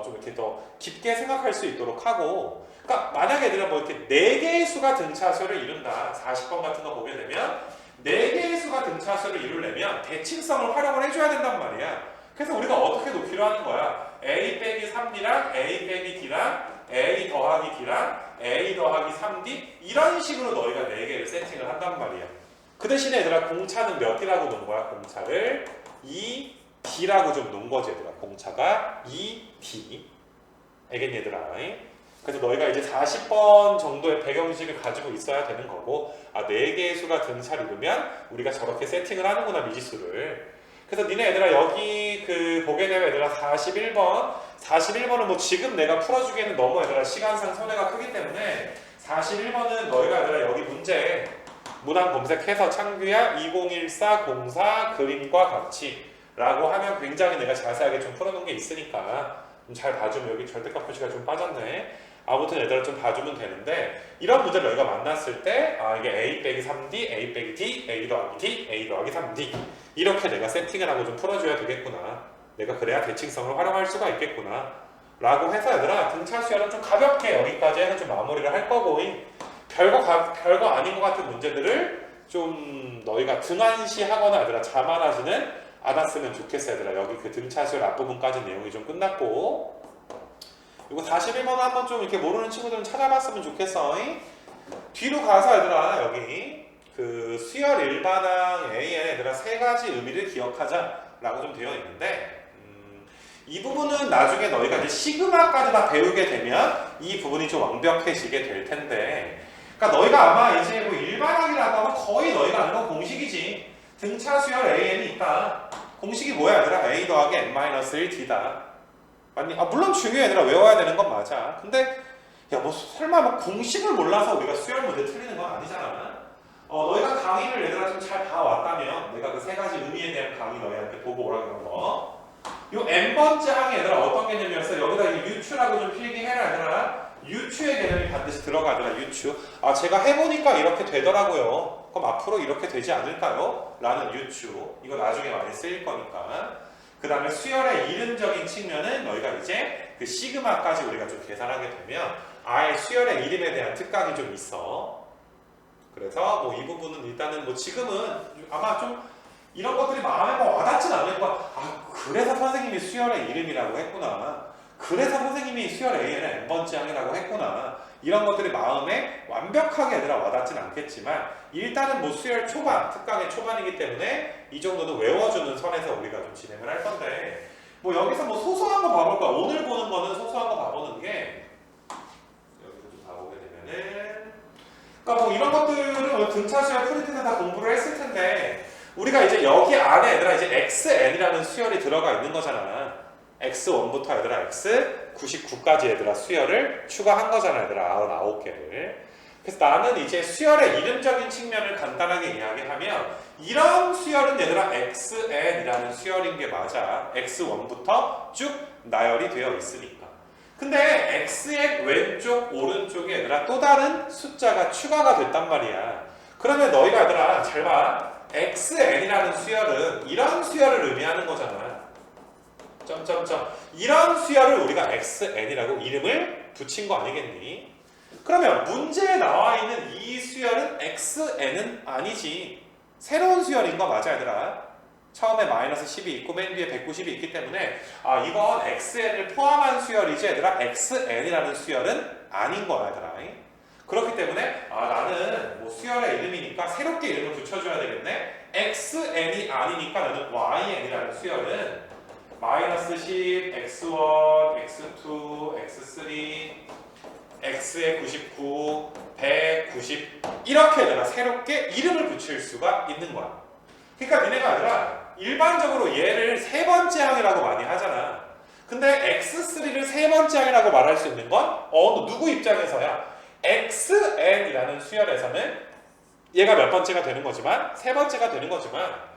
좀 이렇게 더 깊게 생각할 수 있도록 하고 그러니까 만약에 얘들아 뭐 이렇게 4개의 수가 등차수를 이룬다 40번 같은 거 보게 되면 4개의 수가 등차수를 이루려면 대칭성을 활용을 해줘야 된단 말이야. 그래서 우리가 어떻게 놓기로 하는 거야? A 빼기 3D랑 A 빼기 D랑 A 더하기 D랑 A 더하기 3D 이런 식으로 너희가 4개를 세팅을 한단 말이야. 그 대신에 얘들아 공차는 몇 D라고 놓은 거야? 공차를 2D라고 좀 놓은 거지 얘들아. 공차가 2D 알겠니 얘들아? 그래서 너희가 이제 40번 정도의 배경지식을 가지고 있어야 되는 거고 4개의 수가 등차를 이루면 우리가 저렇게 세팅을 하는구나 미지수를. 그래서 니네 얘들아 여기 보게 되면 얘들아 41번은 뭐 지금 내가 풀어주기에는 너무 얘들아 시간상 손해가 크기 때문에 41번은 너희가 얘들아 여기 문제 문항 검색해서 창규야 201404 그림과 같이 라고 하면 굉장히 내가 자세하게 좀 풀어놓은 게 있으니까 좀 잘 봐주면 여기 절대값 표시가 좀 빠졌네. 아무튼 얘들아 좀 봐주면 되는데 이런 문제를 너희가 만났을 때 이게 A 빼기 3D, A 빼기 D, A 더하기 D, A 더하기 3D 이렇게 내가 세팅을 하고 좀 풀어줘야 되겠구나. 내가 그래야 대칭성을 활용할 수가 있겠구나 라고 해서 얘들아 등차수열은 좀 가볍게 여기까지 해서 좀 마무리를 할 거고 별거 아닌 것 같은 문제들을 좀 너희가 등한시하거나 얘들아 자만하지는 않았으면 좋겠어 얘들아. 여기 그 등차 수열 앞부분까지 내용이 좀 끝났고, 이거 41번은 한번 좀 이렇게 모르는 친구들은 찾아봤으면 좋겠어. 뒤로 가서 얘들아 여기 그 수열 일반항 AN 얘들아 세 가지 의미를 기억하자라고 좀 되어 있는데, 이 부분은 나중에 너희가 이제 시그마까지 다 배우게 되면 이 부분이 좀 완벽해지게 될 텐데, 그러니까 너희가 아마 이제 뭐 일반항이라고 하면 거의 너희가 아는 건 공식이지. 등차 수열 AN이 있다. 공식이 뭐야 얘들아? A 더하기 N-1D다. 맞니? 물론 중요해 얘들아. 외워야 되는 건 맞아. 근데 야 뭐 설마 뭐 공식을 몰라서 우리가 수열 문제 틀리는 건 아니잖아. 너희가 강의를 얘들아 좀 잘 봐왔다면 내가 그 세 가지 의미에 대한 강의 너희한테 보고 오라고 그런 거. 요 n번째 항이 얘들아 어떤 개념이었어? 여기다 이 유추라고 좀 필기해라 얘들아. 유추의 개념이 반드시 들어가더라. 유추. 제가 해보니까 이렇게 되더라고요. 그럼 앞으로 이렇게 되지 않을까요? 라는 유추. 이거 나중에 많이 쓰일 거니까. 그 다음에 수열의 이름적인 측면은 너희가 이제 그 시그마까지 우리가 좀 계산하게 되면 아예 수열의 이름에 대한 특강이 좀 있어. 그래서 뭐 이 부분은 일단은 뭐 지금은 아마 좀 이런 것들이 마음에 뭐 와닿진 않을 거야. 그래서 선생님이 수열의 이름이라고 했구나. 그래서 선생님이 수열 A는 n번째 항이라고 했구나. 이런 것들이 마음에 완벽하게 얘들아 와닿진 않겠지만 일단은 뭐 수열 초반, 특강의 초반이기 때문에 이 정도는 외워주는 선에서 우리가 좀 진행을 할 건데, 뭐 여기서 뭐 소소한 거 봐볼까? 오늘 보는 거는 소소한 거 봐보는 게 여기서 좀 봐보게 되면은, 그러니까 뭐 이런 것들은 등차 수열 프린트는 다 공부를 했을 텐데 우리가 이제 여기 안에 얘들아 이제 XN이라는 수열이 들어가 있는 거잖아. X1부터 얘들아 X99까지 얘들아 수열을 추가한 거잖아 얘들아. 99개를. 그래서 나는 이제 수열의 이름적인 측면을 간단하게 이야기하면 이런 수열은 얘들아 XN이라는 수열인 게 맞아. X1부터 쭉 나열이 되어 있으니까. 근데 XN 왼쪽 오른쪽에 얘들아 또 다른 숫자가 추가가 됐단 말이야. 그러면 너희가 얘들아 잘 봐. XN이라는 수열은 이런 수열을 의미하는 거잖아. 점점점. 이런 수열을 우리가 XN이라고 이름을 붙인 거 아니겠니? 그러면 문제에 나와 있는 이 수열은 XN은 아니지. 새로운 수열인 거 맞아 얘들아. 처음에 마이너스 10이 있고 맨 뒤에 190이 있기 때문에 이건 XN을 포함한 수열이지 얘들아 XN이라는 수열은 아닌 거야 얘들아. 그렇기 때문에 나는 뭐 수열의 이름이니까 새롭게 이름을 붙여줘야 되겠네. XN이 아니니까 나는 YN이라는 수열은 마이너스 10, x1, x2, x3, x의 99, 190 이렇게 내가 새롭게 이름을 붙일 수가 있는 거야. 그러니까 니네가 아니라 일반적으로 얘를 세 번째 항이라고 많이 하잖아. 근데 x3를 세 번째 항이라고 말할 수 있는 건 누구 입장에서야? xn이라는 수열에서는 얘가 몇 번째가 되는 거지만 세 번째가 되는 거지만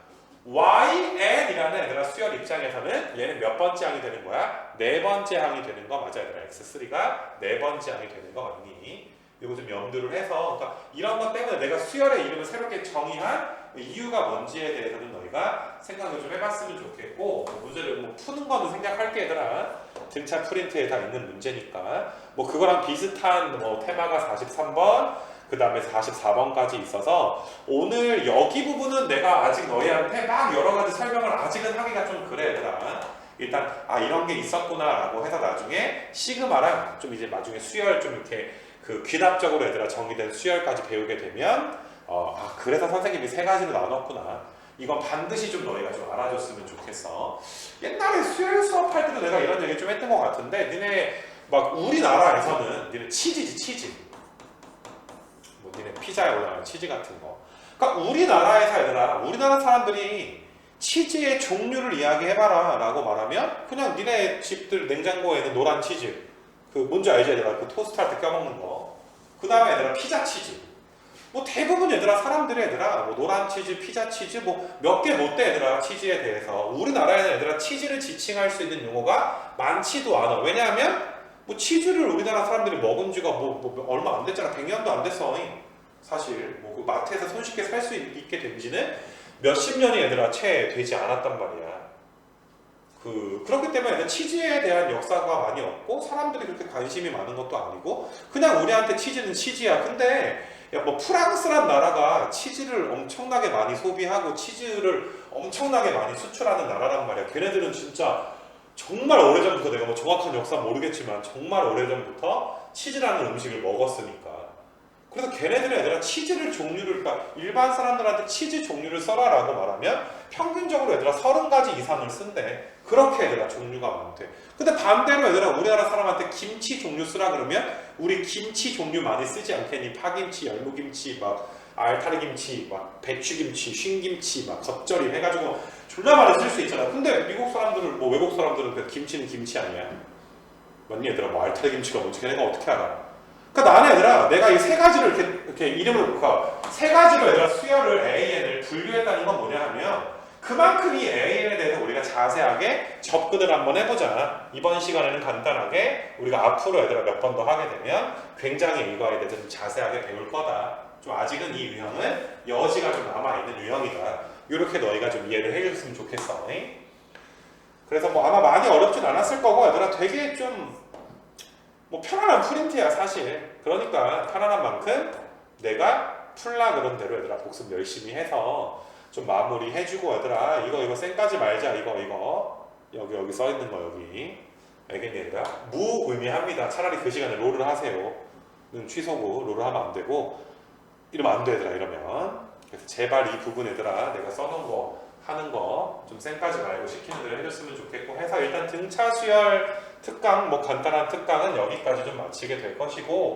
YN이라는 얘들아 수열 입장에서는 얘는 몇 번째 항이 되는 거야? 네 번째 항이 되는 거 맞아 얘들아. X3가 네 번째 항이 되는 거 맞니? 이거 좀 염두를 해서 그러니까 이런 것 때문에 내가 수열의 이름을 새롭게 정의한 이유가 뭔지에 대해서는 너희가 생각을 좀 해봤으면 좋겠고, 문제를 뭐 푸는 거는 생략할게 얘들아. 등차 프린트에 다 있는 문제니까 뭐 그거랑 비슷한 뭐 테마가 43번 그 다음에 44번까지 있어서 오늘 여기 부분은 내가 아직 너희한테 막 여러가지 설명을 아직은 하기가 좀 그래 얘들아. 일단 이런 게 있었구나 라고 해서 나중에 시그마랑 좀 이제 나중에 수열 좀 이렇게 그 귀납적으로 얘들아 정의된 수열까지 배우게 되면 그래서 선생님이 세 가지로 나눴구나. 이건 반드시 좀 너희가 좀 알아줬으면 좋겠어. 옛날에 수열 수업할 때도 내가 이런 얘기 좀 했던 것 같은데 니네 막 우리나라에서는 니네 치즈지 치즈. 뭐 니네 피자에 올라가는 치즈 같은 거. 그러니까 우리나라에서 얘들아 우리나라 사람들이 치즈의 종류를 이야기해봐라 라고 말하면 그냥 니네 집들 냉장고에 있는 노란 치즈 그 뭔지 알지 얘들아? 그 토스트 할 때 껴먹는 거. 그 다음에 얘들아 피자 치즈. 뭐 대부분 얘들아 사람들이 얘들아 뭐 노란 치즈, 피자 치즈 뭐 몇 개 못 돼 얘들아 치즈에 대해서. 우리나라에는 얘들아 치즈를 지칭할 수 있는 용어가 많지도 않아. 왜냐하면 뭐 치즈를 우리나라 사람들이 먹은 지가 뭐 얼마 안 됐잖아. 100년도 안 됐어. 사실 뭐 그 마트에서 손쉽게 살 수 있게 된 지는 몇십 년이 얘들아 채 되지 않았단 말이야. 그렇기 때문에 치즈에 대한 역사가 많이 없고 사람들이 그렇게 관심이 많은 것도 아니고 그냥 우리한테 치즈는 치즈야. 근데 야, 뭐 프랑스란 나라가 치즈를 엄청나게 많이 소비하고 치즈를 엄청나게 많이 수출하는 나라란 말이야. 걔네들은 진짜 정말 오래전부터, 내가 뭐 정확한 역사 모르겠지만 정말 오래전부터 치즈라는 음식을 먹었으니까. 그래서 걔네들은 얘들아 치즈를 종류를, 그러니까 일반 사람들한테 치즈 종류를 써라라고 말하면 평균적으로 얘들아 30가지 이상을 쓴대. 그렇게 얘들아 종류가 많대. 근데 반대로 얘들아 우리나라 사람한테 김치 종류 쓰라 그러면 우리 김치 종류 많이 쓰지 않겠니? 파김치, 열무김치, 막 알타리김치, 막 배추김치, 쉰김치, 막 겉절이 해가지고 졸라 많이 쓸 수 있잖아. 근데 미국 사람들은, 뭐 외국 사람들은 그 김치는 김치 아니야. 맞니 얘들아? 뭐 알타리김치가 뭔지 걔네가 어떻게 알아? 그러니까 나는 얘들아 내가 이 세 가지를 이렇게 이름을, 그러니까 세 가지로 얘들아 수열을 AN을 분류했다는 건 뭐냐 하면 그만큼 이 AN에 대해서 우리가 자세하게 접근을 한번 해보자. 이번 시간에는 간단하게, 우리가 앞으로 얘들아 몇 번 더 하게 되면 굉장히 이거에 대해서 좀 자세하게 배울 거다. 좀 아직은 이 유형은 여지가 좀 남아있는 유형이다. 이렇게 너희가 좀 이해를 해줬으면 좋겠어. 그래서 뭐 아마 많이 어렵진 않았을 거고 얘들아 되게 좀 뭐 편안한 프린트야 사실. 그러니까 편안한 만큼 내가 풀라 그런 대로 얘들아 복습 열심히 해서 좀 마무리 해주고, 얘들아 이거 쌩까지 말자. 이거 여기 써 있는 거 여기 알겠니 얘들아? 무의미합니다. 차라리 그 시간에 롤을 하세요. 는 취소고 롤을 하면 안 되고 이러면 안 돼 얘들아. 이러면 그래서 제발 이 부분 얘들아 내가 써놓은 거 하는 거 좀 쌩까지 말고 시키는 대로 해줬으면 좋겠고 해서 일단 등차 수열 특강, 뭐 간단한 특강은 여기까지 좀 마치게 될 것이고,